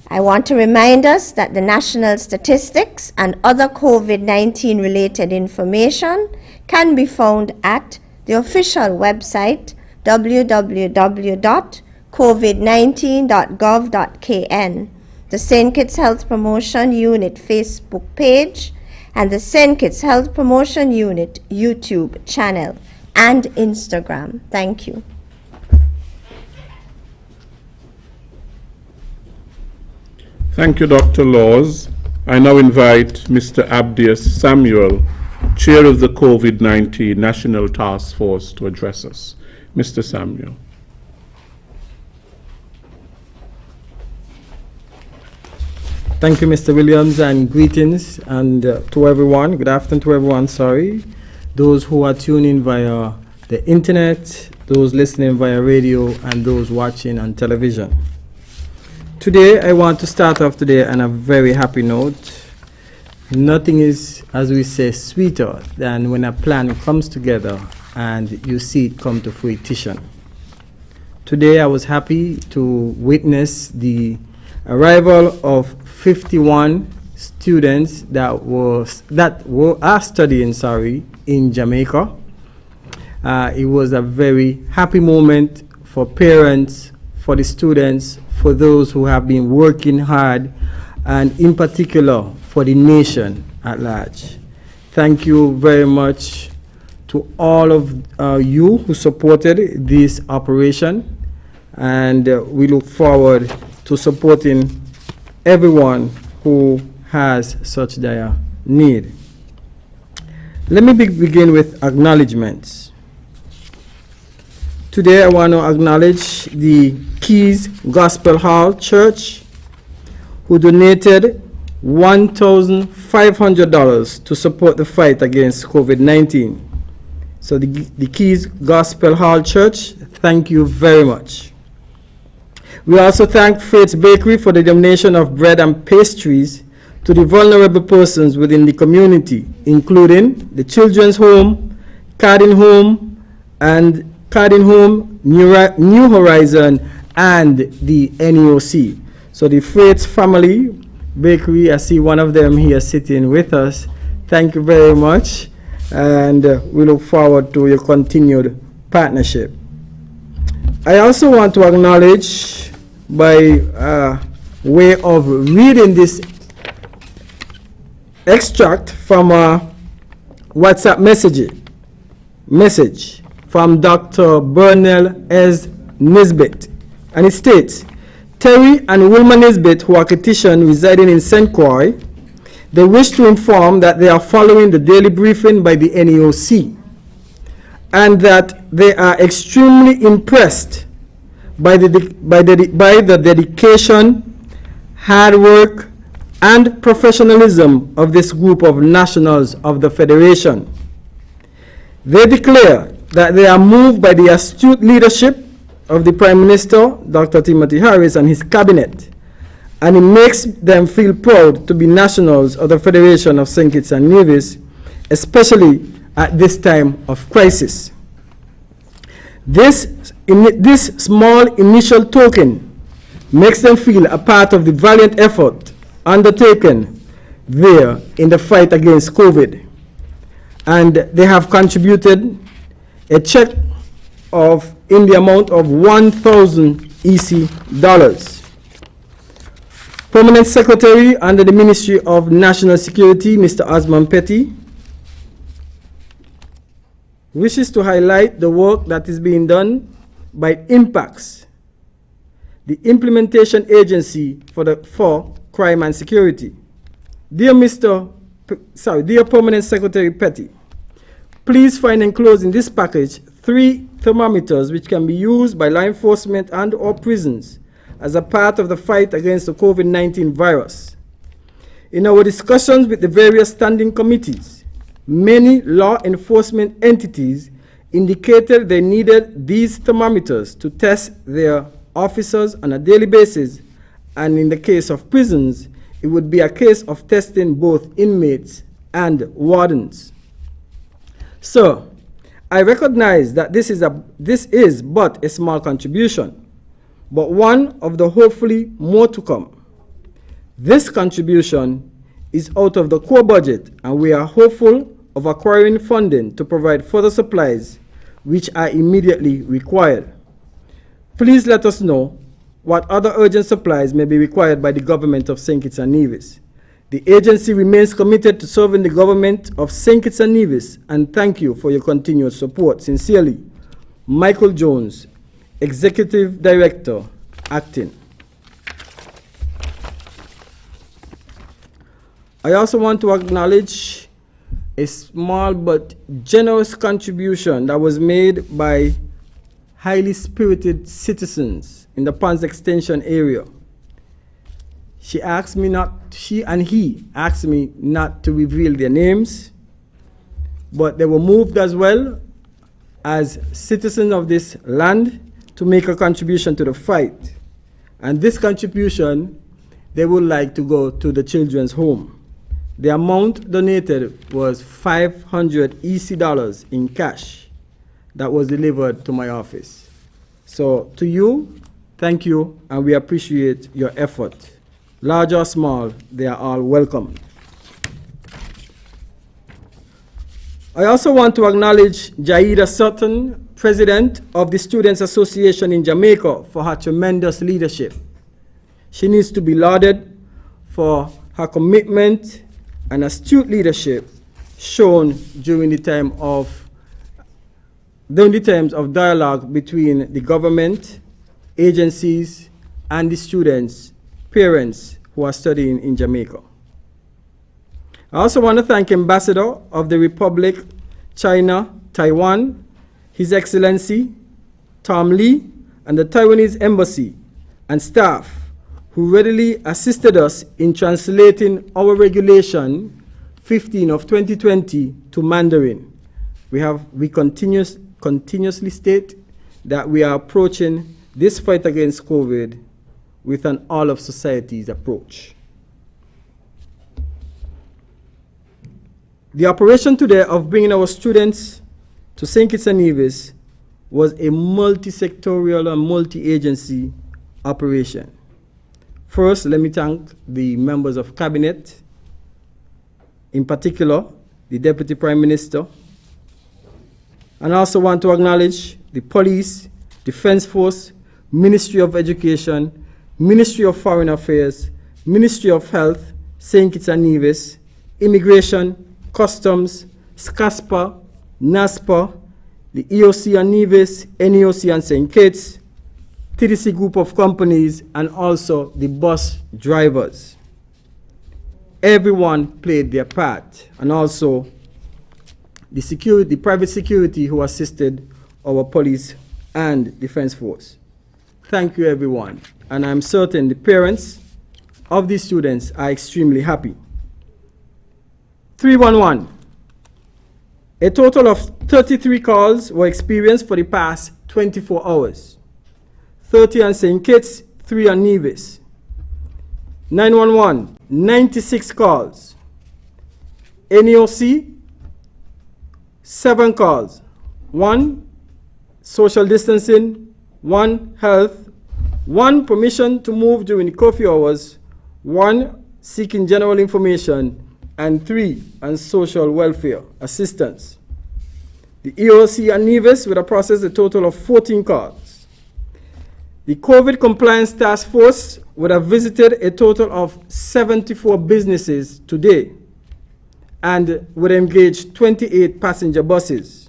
Speaker 8: I want to remind us that the national statistics and other COVID-19 related information can be found at the official website www.covid19.gov.kn, the St. Kitts Health Promotion Unit Facebook page, and the St. Kitts Health Promotion Unit YouTube channel and Instagram. Thank you.
Speaker 5: Thank you, Dr. Laws. I now invite Mr. Abdias Samuel, Chair of the COVID-19 National Task Force, to address us. Mr. Samuel.
Speaker 9: Thank you, Mr. Williams, and greetings and to everyone. Good afternoon to everyone, those who are tuning via the internet, those listening via radio, and those watching on television. Today, I want to start off today on a very happy note. Nothing is, as we say, sweeter than when a plan comes together and you see it come to fruition. Today, I was happy to witness the arrival of 51 students that are studying in Jamaica. It was a very happy moment for parents, for the students, for those who have been working hard, and in particular for the nation at large. Thank you very much to all of you who supported this operation, and we look forward to supporting everyone who has such dire need. Let me begin with acknowledgements. Today I want to acknowledge the Keys Gospel Hall Church, who donated $1,500 to support the fight against COVID-19. So the Keys Gospel Hall Church, thank you very much. We also thank Faith's Bakery for the donation of bread and pastries to the vulnerable persons within the community, including the Children's Home, Cardin Home, New Horizon, and the NEOC. So the Faith's Family Bakery, I see one of them here sitting with us. Thank you very much, and we look forward to your continued partnership. I also want to acknowledge, by way of reading this extract from a WhatsApp message from Dr. Bernal S. Nisbet, and it states, Terry and Wilma Nisbet, who are Kittian residing in St. Croix, they wish to inform that they are following the daily briefing by the NEOC, and that they are extremely impressed by the dedication, hard work, and professionalism of this group of nationals of the Federation. They declare that they are moved by the astute leadership of the Prime Minister, Dr. Timothy Harris, and his cabinet, and it makes them feel proud to be nationals of the Federation of St. Kitts and Nevis, especially at this time of crisis. This small initial token makes them feel a part of the valiant effort undertaken there in the fight against COVID. And they have contributed a check in the amount of 1,000 EC dollars. Permanent Secretary under the Ministry of National Security, Mr. Osman Petty, wishes to highlight the work that is being done by IMPACTS, the Implementation Agency for Crime and Security. Dear Permanent Secretary Petty, please find enclosed in this package 3 thermometers which can be used by law enforcement and or prisons as a part of the fight against the COVID-19 virus. In our discussions with the various standing committees, many law enforcement entities indicated they needed these thermometers to test their officers on a daily basis, and in the case of prisons, it would be a case of testing both inmates and wardens. Sir, I recognize that this is but a small contribution, but one of the hopefully more to come. This contribution is out of the core budget, and we are hopeful of acquiring funding to provide further supplies which are immediately required. Please let us know what other urgent supplies may be required by the government of St. Kitts and Nevis. The agency remains committed to serving the government of St. Kitts and Nevis, and thank you for your continued support. Sincerely, Michael Jones, Executive Director, Acting. I also want to acknowledge a small but generous contribution that was made by highly spirited citizens in the Ponds Extension area. She and he asked me not to reveal their names, but they were moved as well as citizens of this land to make a contribution to the fight. And this contribution, they would like to go to the children's home. The amount donated was $500 EC in cash that was delivered to my office. So to you, thank you, and we appreciate your effort. Large or small, they are all welcome. I also want to acknowledge Jaida Sutton, President of the Students Association in Jamaica, for her tremendous leadership. She needs to be lauded for her commitment and astute leadership shown during the times of dialogue between the government, agencies, and the students, parents who are studying in Jamaica. I also want to thank Ambassador of the Republic, China, Taiwan, His Excellency Tom Lee, and the Taiwanese Embassy and staff who readily assisted us in translating our Regulation 15 of 2020 to Mandarin. We continuously state that we are approaching this fight against COVID with an all of society's approach. The operation today of bringing our students to St. Kitts and Nevis was a multi-sectorial and multi-agency operation. First, let me thank the members of Cabinet, in particular, the Deputy Prime Minister, and I also want to acknowledge the Police, Defense Force, Ministry of Education, Ministry of Foreign Affairs, Ministry of Health, St. Kitts and Nevis, Immigration, Customs, SCASPA, NASPA, the EOC and Nevis, NEOC and St. Kitts, TDC group of companies, and also the bus drivers. Everyone played their part, and also the private security who assisted our police and defense force. Thank you, everyone. And I'm certain the parents of these students are extremely happy. 311. A total of 33 calls were experienced for the past 24 hours. 30 on St. Kitts, 3 on Nevis. 911, 96 calls. NEOC, 7 calls. 1 social distancing, 1 health, 1 permission to move during the curfew hours, 1 seeking general information, and 3 on social welfare assistance. The EOC and Nevis would have processed a total of 14 calls. The COVID compliance task force would have visited a total of 74 businesses today and would engage 28 passenger buses.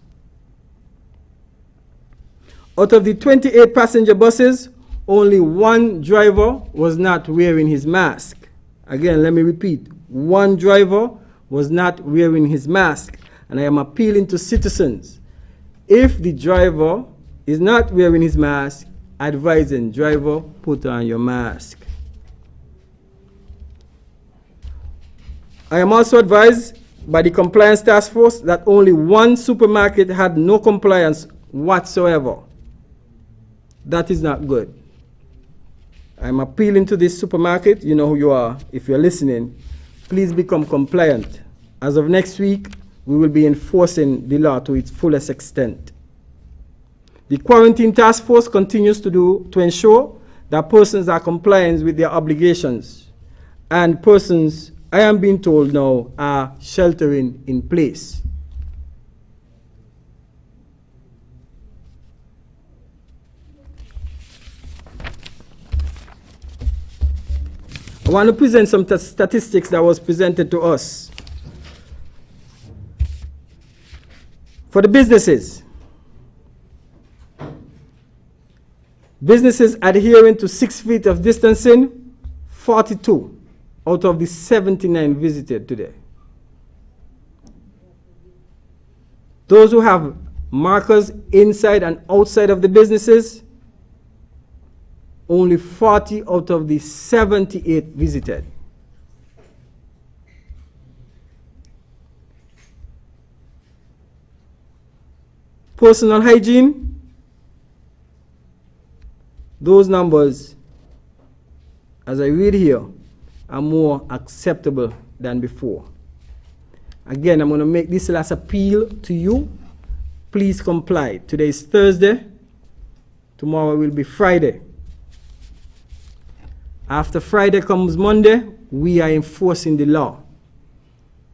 Speaker 9: Out of the 28 passenger buses, only one driver was not wearing his mask. Again, let me repeat, one driver was not wearing his mask. And I am appealing to citizens. If the driver is not wearing his mask, advising driver, put on your mask. I am also advised by the compliance task force that only one supermarket had no compliance whatsoever. That is not good. I'm appealing to this supermarket, you know who you are, if you're listening, please become compliant. As of next week, we will be enforcing the law to its fullest extent. The quarantine task force continues to ensure that persons are compliant with their obligations, and persons, I am being told now, are sheltering in place. I want to present some statistics that was presented to us. For the businesses adhering to 6 feet of distancing, 42 out of the 79 visited today. Those who have markers inside and outside of the businesses, only 40 out of the 78 visited. Personal hygiene, those numbers, as I read here, are more acceptable than before. Again, I'm going to make this last appeal to you. Please comply. Today is Thursday. Tomorrow will be Friday. After Friday comes Monday, we are enforcing the law.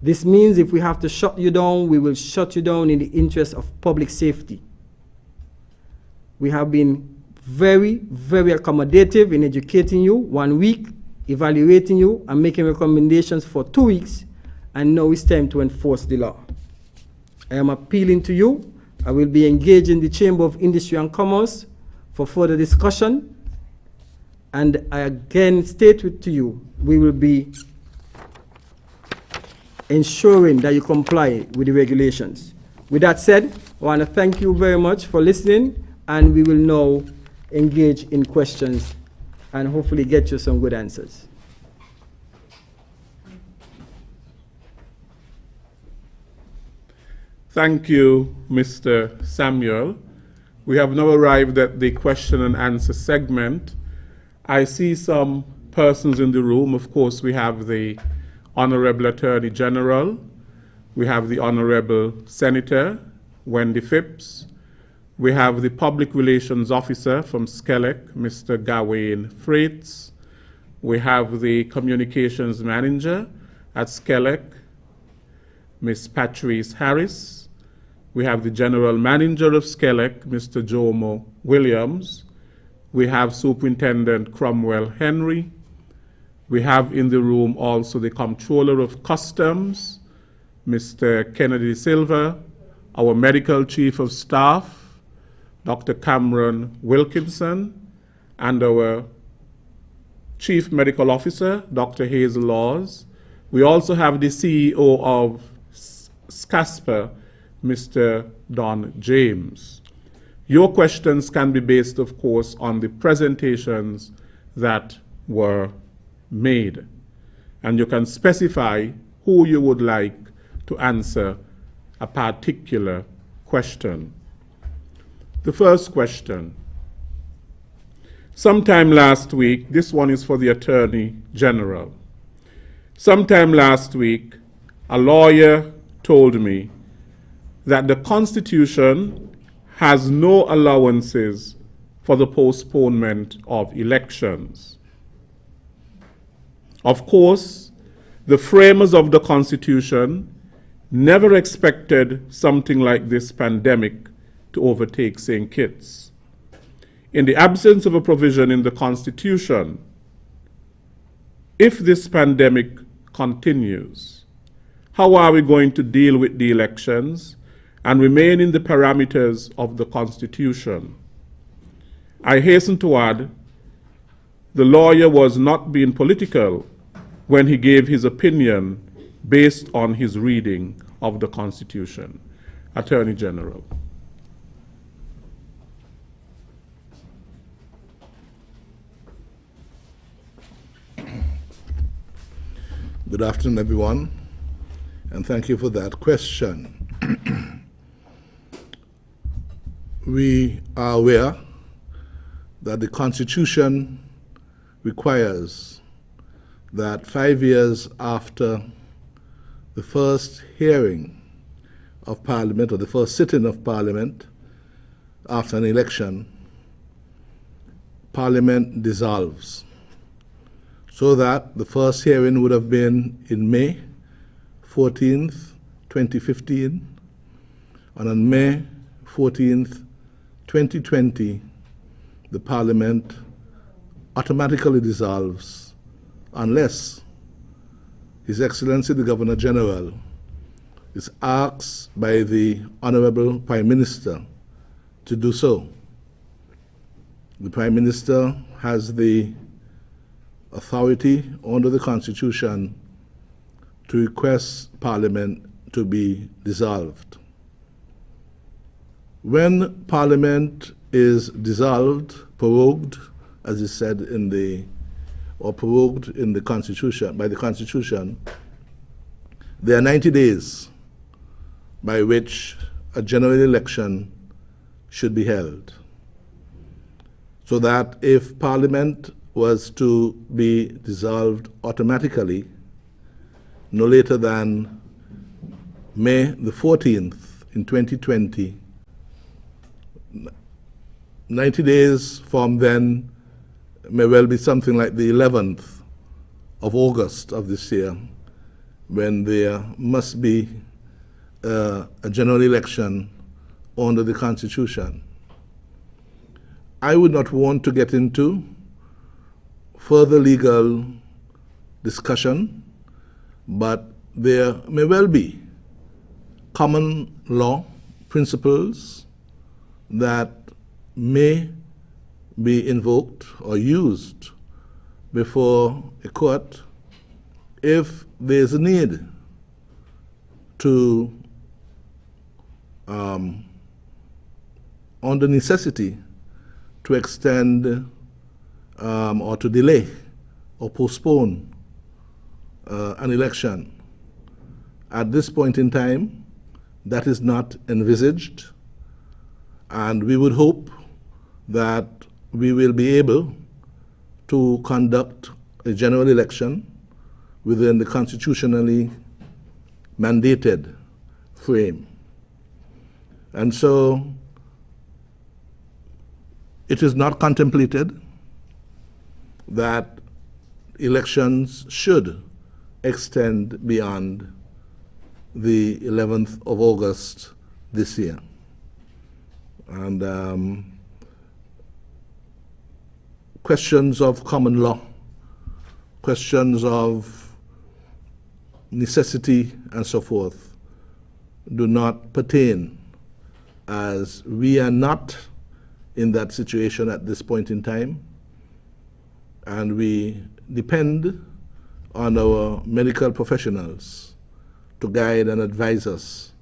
Speaker 9: This means if we have to shut you down, we will shut you down in the interest of public safety. We have been very, very accommodative in educating you 1 week, evaluating you, and making recommendations for 2 weeks, and now it's time to enforce the law. I am appealing to you. I will be engaging the Chamber of Industry and Commerce for further discussion, and I again state to you, we will be ensuring that you comply with the regulations. With that said, I want to thank you very much for listening, and we will now engage in questions and hopefully get you some good answers.
Speaker 5: Thank you, Mr. Samuel. We have now arrived at the question and answer segment. I see some persons in the room. Of course, we have the Honorable Attorney General. We have the Honorable Senator Wendy Phipps. We have the Public Relations Officer from SCELEC, Mr. Gawain Freites. We have the Communications Manager at SCELEC, Ms. Patrice Harris. We have the General Manager of SCELEC, Mr. Jomo Williams. We have Superintendent Cromwell Henry. We have in the room also the Comptroller of Customs, Mr. Kennedy Silva, our Medical Chief of Staff, Dr. Cameron Wilkinson, and our Chief Medical Officer, Dr. Hazel Laws. We also have the CEO of SCASPA, Mr. Don James. Your questions can be based, of course, on the presentations that were made. And you can specify who you would like to answer a particular question. The first question. Sometime last week, this one is for the Attorney General. Sometime last week, a lawyer told me that the Constitution has no allowances for the postponement of elections. Of course, the framers of the Constitution never expected something like this pandemic to overtake St. Kitts. In the absence of a provision in the Constitution, if this pandemic continues, how are we going to deal with the elections and remain in the parameters of the Constitution? I hasten to add, the lawyer was not being political when he gave his opinion based on his reading of the Constitution. Attorney General.
Speaker 10: Good afternoon, everyone, and thank you for that question. We are aware that the Constitution requires that 5 years after the first hearing of Parliament, or the first sitting of Parliament after an election, Parliament dissolves. So that the first hearing would have been in May 14th, 2015, and on May 14th, 2020, the Parliament automatically dissolves unless His Excellency the Governor General is asked by the Honorable Prime Minister to do so. The Prime Minister has the authority under the Constitution to request Parliament to be dissolved. When Parliament is dissolved, prorogued, as is said in the, or prorogued in the Constitution, by the Constitution, there are 90 days by which a general election should be held. So that if Parliament was to be dissolved automatically no later than May the 14th in 2020, 90 days from then may well be something like the 11th of August of this year, when there must be a general election under the Constitution. I would not want to get into further legal discussion, but there may well be common law principles that may be invoked or used before a court if there is a need to, under necessity, to extend or to delay or postpone an election. At this point in time, that is not envisaged, and we would hope that we will be able to conduct a general election within the constitutionally mandated frame. And so it is not contemplated that elections should extend beyond the 11th of August this year. And questions of common law, questions of necessity and so forth do not pertain, as we are not in that situation at this point in time, and we depend on our medical professionals to guide and advise us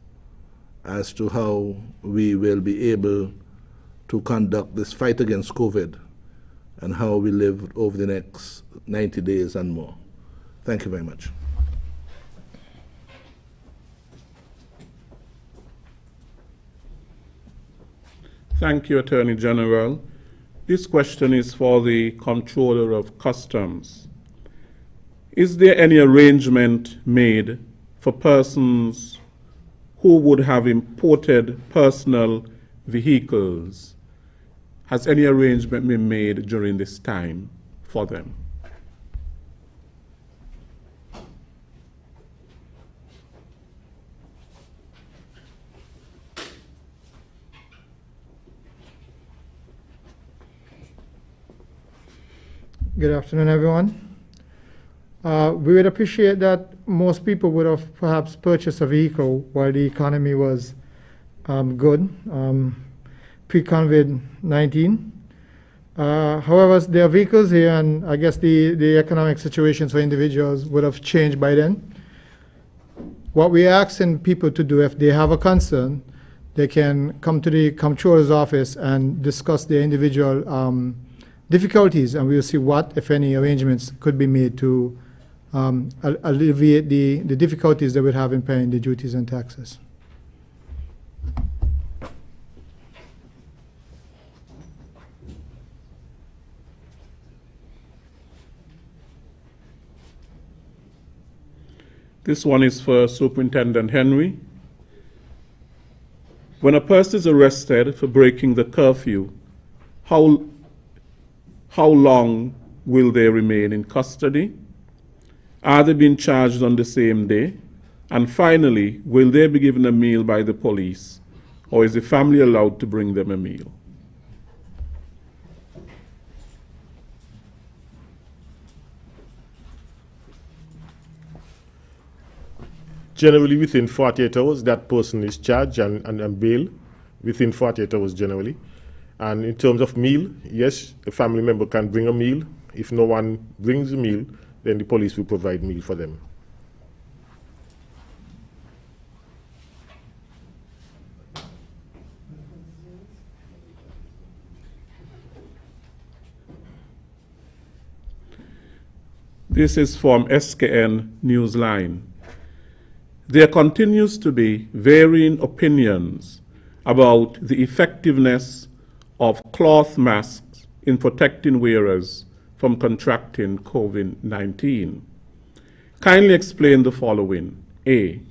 Speaker 10: as to how we will be able to conduct this fight against COVID and how we live over the next 90 days and more. Thank you very much.
Speaker 5: Thank you, Attorney General. This question is for the Comptroller of Customs. Is there any arrangement made for persons who would have imported personal vehicles? Has any arrangement been made during this time for them?
Speaker 11: Good afternoon, everyone. We would appreciate that most people would have perhaps purchased a vehicle while the economy was good, pre-COVID-19. However, there are vehicles here, and I guess the economic situations for individuals would have changed by then. What we're asking people to do, if they have a concern, they can come to the comptroller's office and discuss their individual difficulties, and we'll see what, if any, arrangements could be made to alleviate the difficulties that we'd have in paying the duties and taxes.
Speaker 5: This one is for Superintendent Henry. When a person is arrested for breaking the curfew, how long will they remain in custody? Are they being charged on the same day? And finally, will they be given a meal by the police, or is the family allowed to bring them a meal?
Speaker 7: Generally, within 48 hours, that person is charged and bailed within 48 hours generally. And in terms of meal, yes, a family member can bring a meal. If no one brings a meal, then the police will provide meal for them.
Speaker 5: This is from SKN Newsline. There continues to be varying opinions about the effectiveness of cloth masks in protecting wearers from contracting COVID-19. Kindly explain the following. A,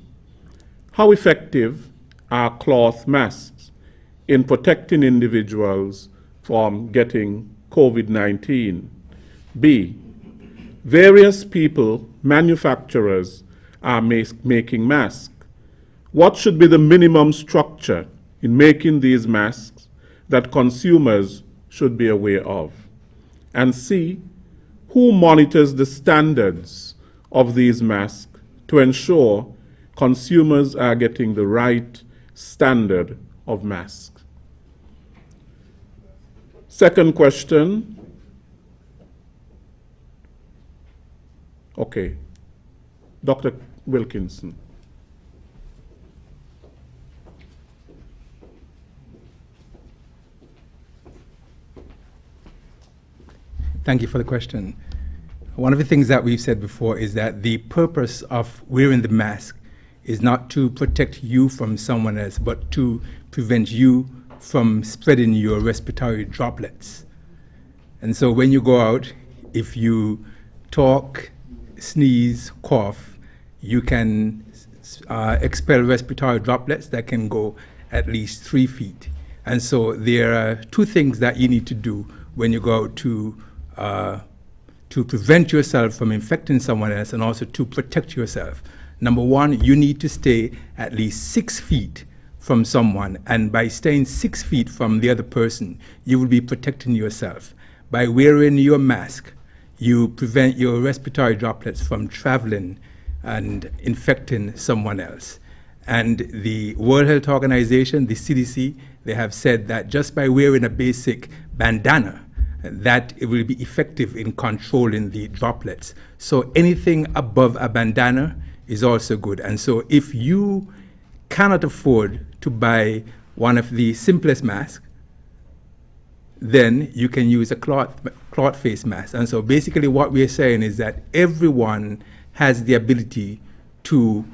Speaker 5: how effective are cloth masks in protecting individuals from getting COVID-19? B, various people, manufacturers, are making masks. What should be the minimum structure in making these masks that consumers should be aware of? And C, who monitors the standards of these masks to ensure consumers are getting the right standard of masks? Second question. Okay. Dr. Wilkinson.
Speaker 1: Thank you for the question. One of the things that we've said before is that the purpose of wearing the mask is not to protect you from someone else, but to prevent you from spreading your respiratory droplets. And so when you go out, if you talk, sneeze, cough, you can expel respiratory droplets that can go at least 3 feet. And so there are two things that you need to do when you go out to prevent yourself from infecting someone else and also to protect yourself. Number one, you need to stay at least 6 feet from someone, and by staying 6 feet from the other person, you will be protecting yourself. By wearing your mask, you prevent your respiratory droplets from traveling and infecting someone else. And the World Health Organization, the CDC, they have said that just by wearing a basic bandana, that it will be effective in controlling the droplets. So anything above a bandana is also good. And so if you cannot afford to buy one of the simplest masks, then you can use a cloth face mask. And so basically what we're saying is that everyone has the ability to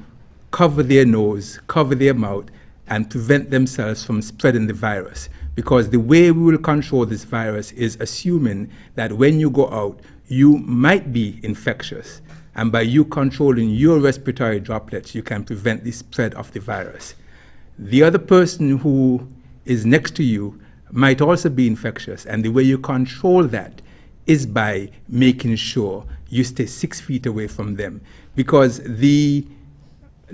Speaker 1: cover their nose, cover their mouth, and prevent themselves from spreading the virus. Because the way we will control this virus is assuming that when you go out, you might be infectious. And by you controlling your respiratory droplets, you can prevent the spread of the virus. The other person who is next to you might also be infectious. And the way you control that is by making sure you stay 6 feet away from them. Because the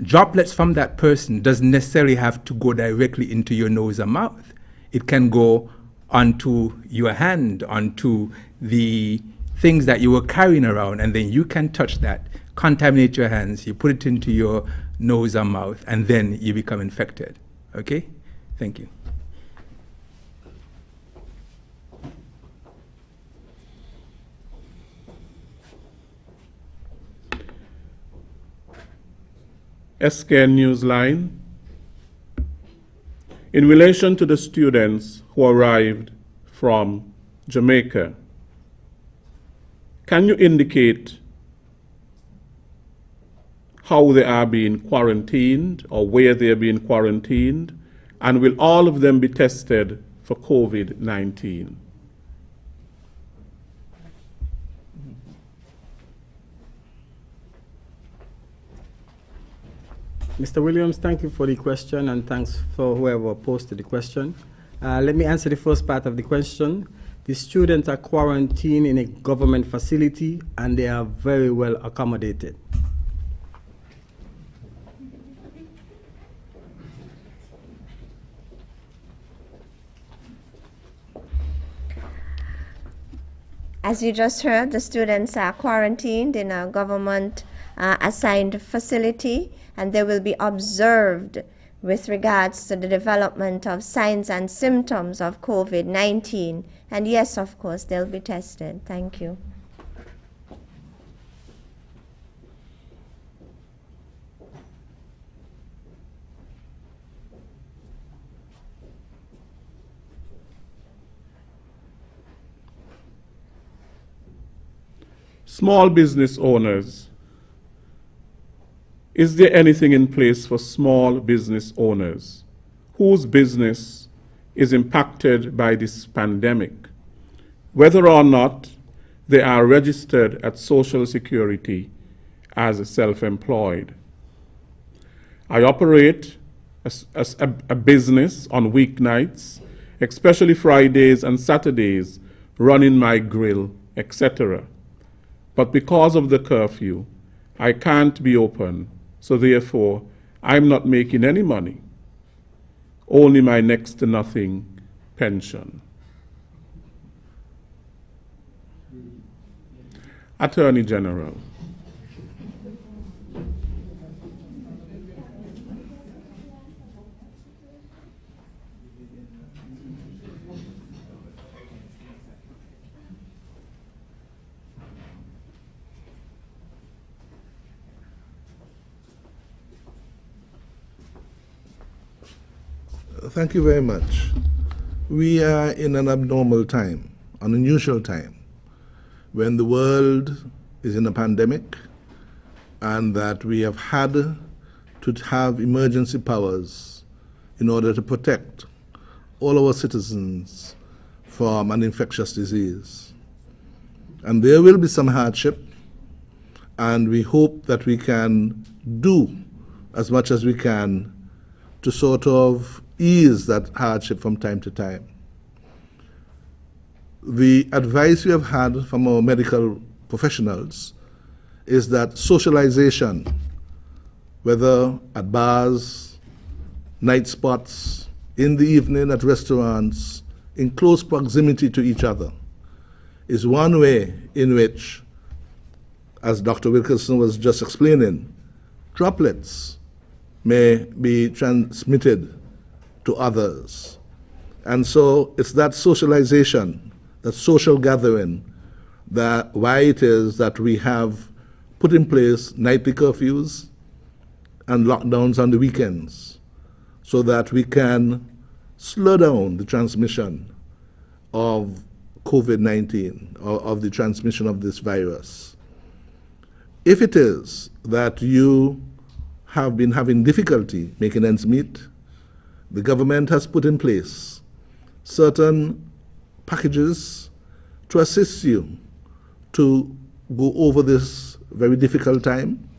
Speaker 1: droplets from that person doesn't necessarily have to go directly into your nose or mouth. It can go onto your hand, onto the things that you were carrying around, and then you can touch that, contaminate your hands, you put it into your nose or mouth, and then you become infected. Okay? Thank you.
Speaker 5: SKN Newsline. In relation to the students who arrived from Jamaica, can you indicate how they are being quarantined or where they are being quarantined? And will all of them be tested for COVID-19?
Speaker 9: Mr. Williams, thank you for the question, and thanks for whoever posted the question. Let me answer the first part of the question. The students are quarantined in a government facility, and they are very well accommodated.
Speaker 8: As you just heard, the students are quarantined in a government assigned facility, and they will be observed with regards to the development of signs and symptoms of COVID-19. And yes, of course, they'll be tested. Thank you.
Speaker 5: Small business owners. Is there anything in place for small business owners whose business is impacted by this pandemic, whether or not they are registered at Social Security as self-employed? I operate a business on weeknights, especially Fridays and Saturdays, running my grill, etc. But because of the curfew, I can't be open, so therefore, I'm not making any money, only my next to nothing pension. Attorney General.
Speaker 10: Thank you very much. We are in an abnormal time, an unusual time, when the world is in a pandemic and that we have had to have emergency powers in order to protect all our citizens from an infectious disease. And there will be some hardship, and we hope that we can do as much as we can to sort of ease that hardship from time to time. The advice we have had from our medical professionals is that socialization, whether at bars, night spots, in the evening at restaurants, in close proximity to each other, is one way in which, as Dr. Wilkerson was just explaining, droplets may be transmitted to others. And so it's that socialization, that social gathering, that why it is that we have put in place nightly curfews and lockdowns on the weekends, so that we can slow down the transmission of COVID-19, or of the transmission of this virus. If it is that you have been having difficulty making ends meet, the government has put in place certain packages to assist you to go over this very difficult time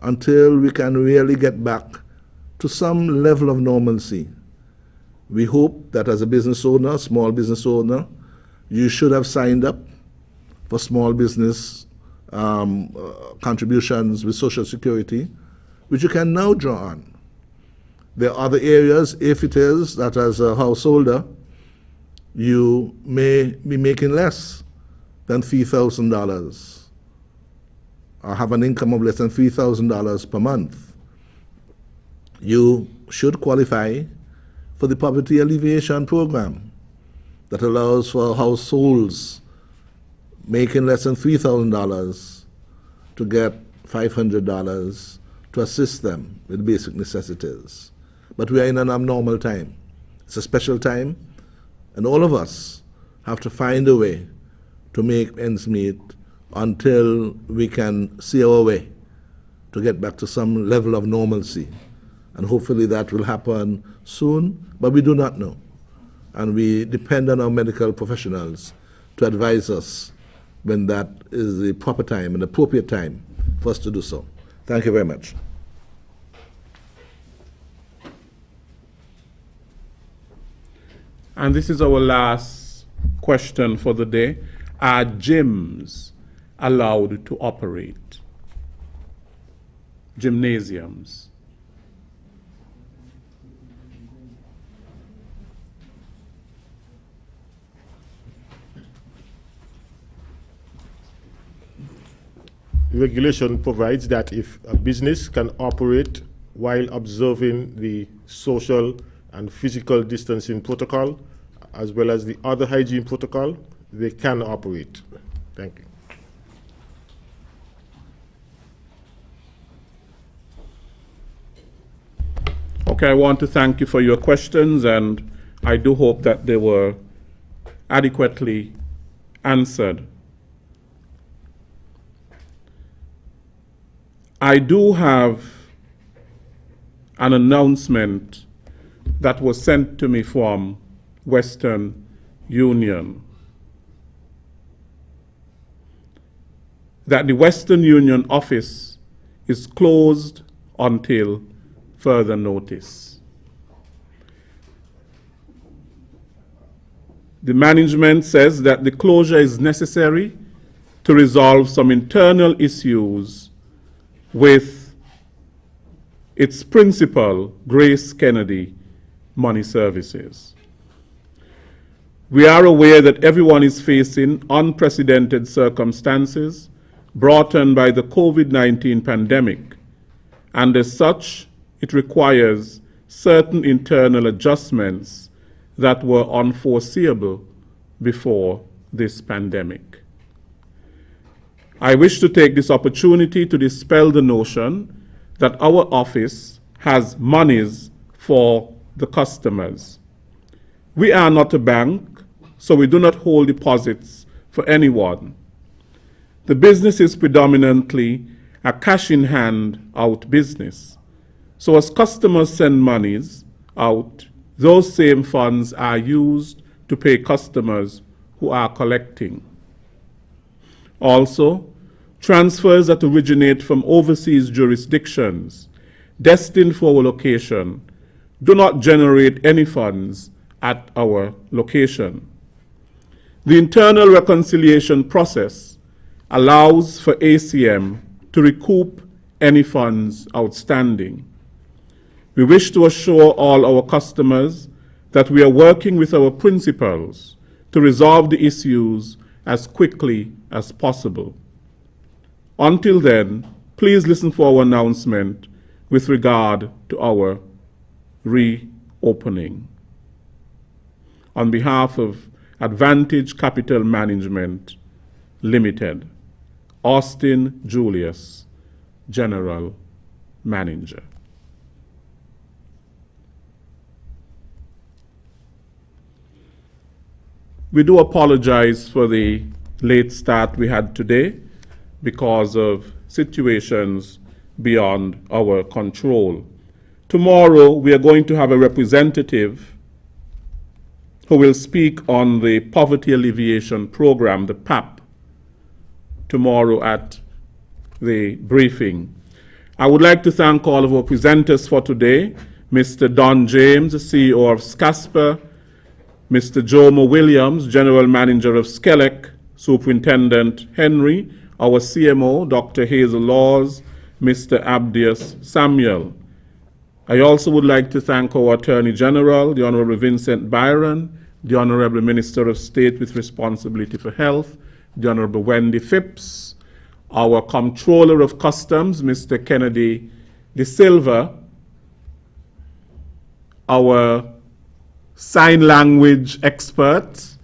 Speaker 10: until we can really get back to some level of normalcy. We hope that as a business owner, small business owner, you should have signed up for small business contributions with Social Security, which you can now draw on. There are other areas, if it is that as a householder, you may be making less than $3,000 or have an income of less than $3,000 per month, you should qualify for the poverty alleviation program that allows for households making less than $3,000 to get $500 to assist them with basic necessities. But we are in an abnormal time. It's a special time, and all of us have to find a way to make ends meet until we can see our way to get back to some level of normalcy. And hopefully that will happen soon, but we do not know. And we depend on our medical professionals to advise us when that is the proper time and appropriate time for us to do so. Thank you very much.
Speaker 5: And this is our last question for the day. Are gyms allowed to operate? Gymnasiums.
Speaker 7: Regulation provides that if a business can operate while observing the social and physical distancing protocol, as well as the other hygiene protocol, they can operate. Thank you.
Speaker 5: Okay, I want to thank you for your questions, and I do hope that they were adequately answered. I do have an announcement that was sent to me from Western Union, that the Western Union office is closed until further notice. The management says that the closure is necessary to resolve some internal issues with its principal, Grace Kennedy Money Services. We are aware that everyone is facing unprecedented circumstances brought on by the COVID-19 pandemic, and as such, it requires certain internal adjustments that were unforeseeable before this pandemic. I wish to take this opportunity to dispel the notion that our office has monies for the customers. We are not a bank, so we do not hold deposits for anyone. The business is predominantly a cash-in-hand out business. So as customers send monies out, those same funds are used to pay customers who are collecting. Also, transfers that originate from overseas jurisdictions destined for our location do not generate any funds at our location. The internal reconciliation process allows for ACM to recoup any funds outstanding. We wish to assure all our customers that we are working with our principals to resolve the issues as quickly as possible. Until then, please listen for our announcement with regard to our reopening. On behalf of Advantage Capital Management Limited, Austin Julius, General Manager. We do apologize for the late start we had today because of situations beyond our control. Tomorrow, we are going to have a representative who will speak on the Poverty Alleviation Program, the PAP, tomorrow at the briefing. I would like to thank all of our presenters for today, Mr. Don James, CEO of SCASPA, Mr. Jomo Williams, General Manager of SCELEC, Superintendent Henry, our CMO, Dr. Hazel Laws, Mr. Abdius Samuel. I also would like to thank our Attorney General, the Honorable Vincent Byron, the Honorable Minister of State with responsibility for health, the Honorable Wendy Phipps, our Comptroller of Customs, Mr. Kennedy De Silva, our sign language expert,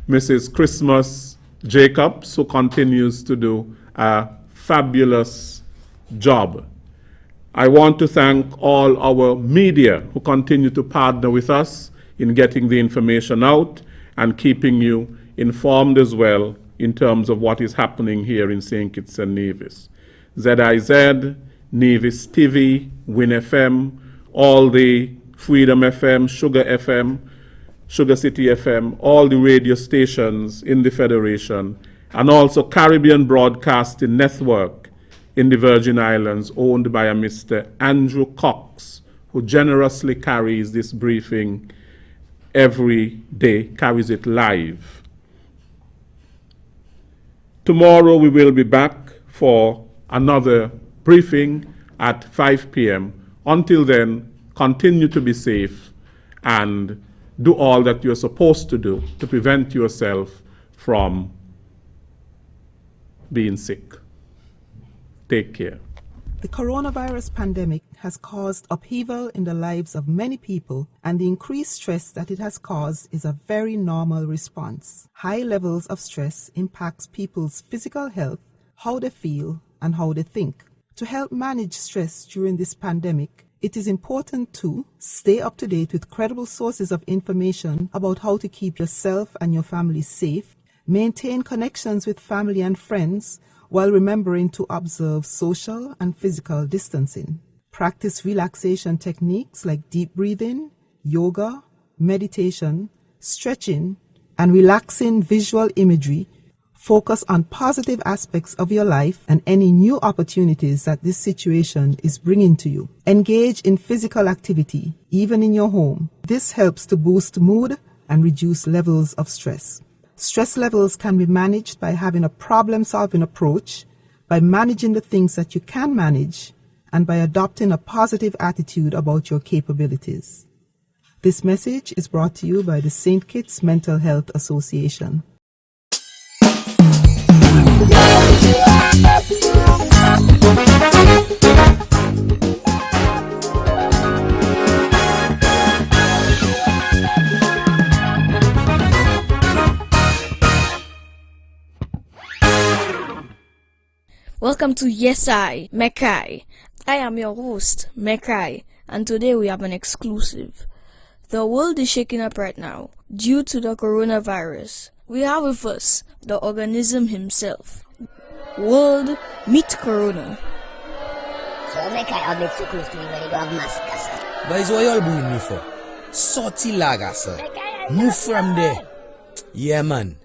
Speaker 5: Mrs. Christmas Jacobs, who continues to do a fabulous job. I want to thank all our media who continue to partner with us in getting the information out and keeping you informed as well in terms of what is happening here in St. Kitts and Nevis. ZIZ, Nevis TV, Win FM, all the Freedom FM, Sugar FM, Sugar City FM, all the radio stations in the Federation, and also Caribbean Broadcasting Network in the Virgin Islands, owned by a Mr. Andrew Cox, who generously carries this briefing every day, carries it live. Tomorrow we will be back for another briefing at 5 p.m. Until then, continue to be safe and do all that you're supposed to do to prevent yourself from being sick. Take care.
Speaker 2: The coronavirus pandemic has caused upheaval in the lives of many people, and the increased stress that it has caused is a very normal response. High levels of stress impacts people's physical health, how they feel, and how they think. To help manage stress during this pandemic, it is important to stay up to date with credible sources of information about how to keep yourself and your family safe, maintain connections with family and friends while remembering to observe social and physical distancing. Practice relaxation techniques like deep breathing, yoga, meditation, stretching, and relaxing visual imagery. Focus on positive aspects of your life and any new opportunities that this situation is bringing to you. Engage in physical activity, even in your home. This helps to boost mood and reduce levels of stress. Stress levels can be managed by having a problem-solving approach, by managing the things that you can manage, and by adopting a positive attitude about your capabilities. This message is brought to you by the St. Kitts Mental Health Association.
Speaker 12: Welcome to Yes I, Mekai. I am your host, Mekai, and today we have an exclusive. The world is shaking up right now due to the coronavirus. We have with us the organism himself. World Meet Corona.
Speaker 13: So Mekai, a bit too close to you when you don't have mask, sir.
Speaker 14: But it's what you all booing me for. Sorty lager, sir. Move from there. Yeah, man.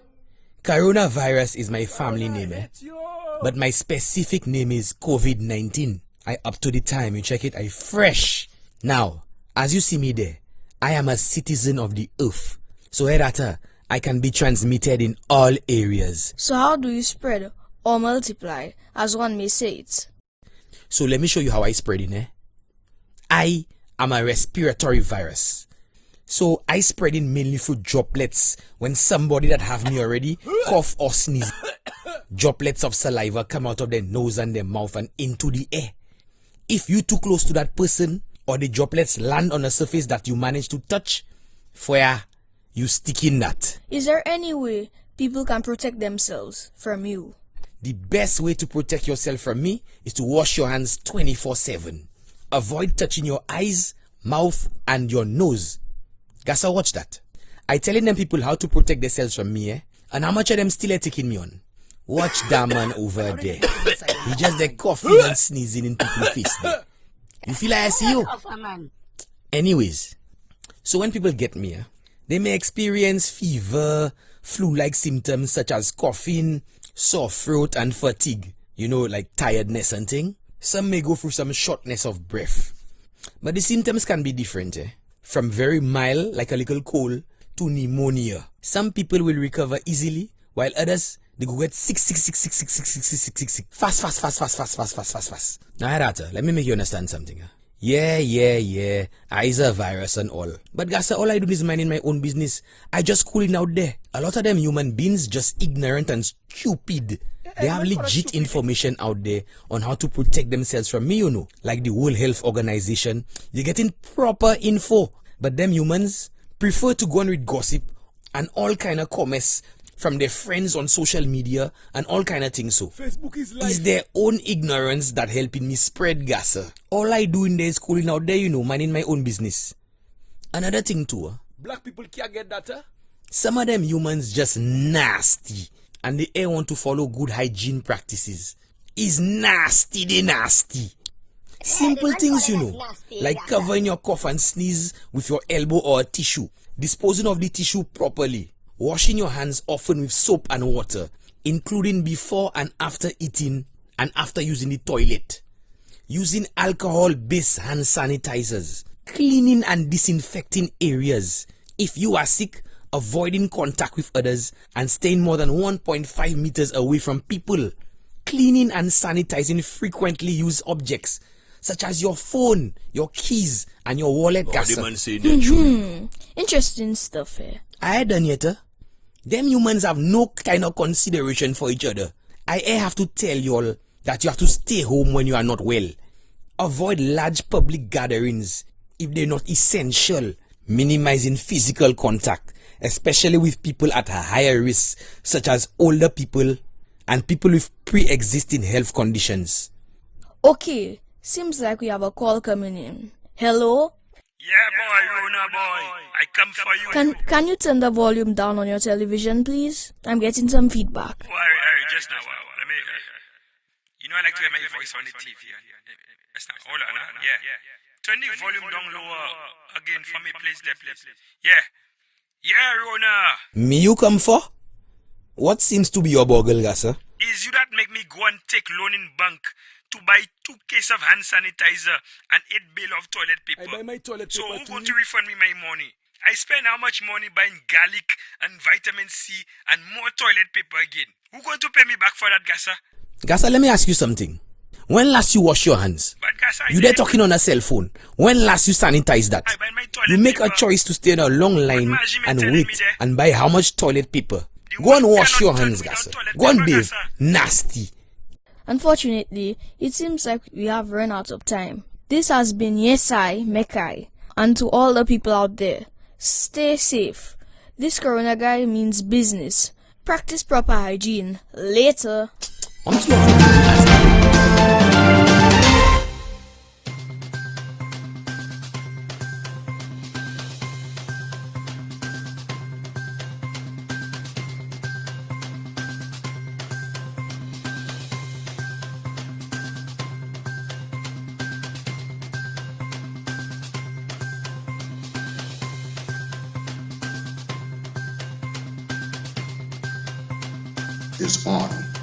Speaker 14: Coronavirus is my family name, eh? But my specific name is COVID-19. I up to the time, you check it, I fresh. Now, as you see me there, I am a citizen of the earth. So hereafter, I can be transmitted in all areas.
Speaker 12: So how do you spread or multiply, as one may say it?
Speaker 14: So let me show you how I spread it, eh? I am a respiratory virus. So I spread it mainly through droplets when somebody that have me already cough or sneeze. Droplets of saliva come out of their nose and their mouth and into the air. If you too close to that person or the droplets land on a surface that you manage to touch, where you stick in that.
Speaker 12: Is there any way people can protect themselves from you?
Speaker 14: The best way to protect yourself from me is to wash your hands 24/7. Avoid touching your eyes, mouth and your nose. Gassa, watch that. I telling them people how to protect themselves from me, eh? And how much of them still taking me on? Watch that man over there. He just there coughing and sneezing in people's face there. You feel like I see you? Anyways, so when people get me, they may experience fever, flu-like symptoms such as coughing, sore throat and fatigue. You know, like tiredness and thing. Some may go through some shortness of breath. But the symptoms can be different, eh? From very mild, like a little cold, to pneumonia. Some people will recover easily, while others, they go get sick. Fast. Now, Hirata, let me make you understand something. Yeah. I's a virus and all. But Gasa, all I do is minding my own business. I just cooling out there. A lot of them human beings just ignorant and stupid. They have legit information out there on how to protect themselves from me, you know. Like the World Health Organization. You're getting proper info. But them humans prefer to go and read gossip and all kind of comments from their friends on social media and all kind of things. So
Speaker 15: Facebook is life.
Speaker 14: It's their own ignorance that helping me spread Gasa. All I do in there is schooling out there, you know, minding my own business. Another thing too,
Speaker 15: Black people can't get that, huh?
Speaker 14: some of them humans just nasty and they ain't want to follow good hygiene practices. Is nasty, they nasty. Simple things, you know, like covering your cough and sneeze with your elbow or a tissue, disposing of the tissue properly, washing your hands often with soap and water, including before and after eating and after using the toilet, using alcohol-based hand sanitizers, cleaning and disinfecting areas. If you are sick, avoiding contact with others and staying more than 1.5 meters away from people, cleaning and sanitizing frequently used objects such as your phone, your keys, and your wallet.
Speaker 12: Interesting stuff here.
Speaker 14: I done yet. Them humans have no kind of consideration for each other. I have to tell y'all that you have to stay home when you are not well. Avoid large public gatherings if they're not essential. Minimizing physical contact, especially with people at a higher risk, such as older people and people with pre-existing health conditions.
Speaker 12: Okay, seems like we have a call coming in. Hello?
Speaker 16: Yeah, boy, Rona boy. I come for you.
Speaker 12: Can you turn the volume down on your television, please? I'm getting some feedback.
Speaker 16: Oh, Harry, just now. Let me. You know I like to hear my voice on the TV. Just now. Hold on. Yeah. Turn the volume down lower again for me, please. Yeah, Rona.
Speaker 14: Me you come for? What seems to be your boggle, Gasa?
Speaker 16: Is you that make me go and take loan in bank to buy 2 cases of hand sanitizer and 8 bale of toilet paper.
Speaker 15: I buy my toilet
Speaker 16: So
Speaker 15: paper
Speaker 16: who
Speaker 15: too.
Speaker 16: going to refund me my money? I spend how much money buying garlic and vitamin C and more toilet paper again? Who going to pay me back for that, Gasa?
Speaker 14: Gasa, let me ask you something. When last you wash your hands?
Speaker 16: But Gasa,
Speaker 14: You there talking on a cell phone. When last you sanitize that? You make a choice to stay in a long line and wait and buy how much toilet paper. Go and wash your hands, Gasa. Go and bathe. Nasty.
Speaker 12: Unfortunately, it seems like we have run out of time. This has been Yesai Mekai, and to all the people out there, stay safe. This corona guy means business. Practice proper hygiene. Later.
Speaker 17: Is on.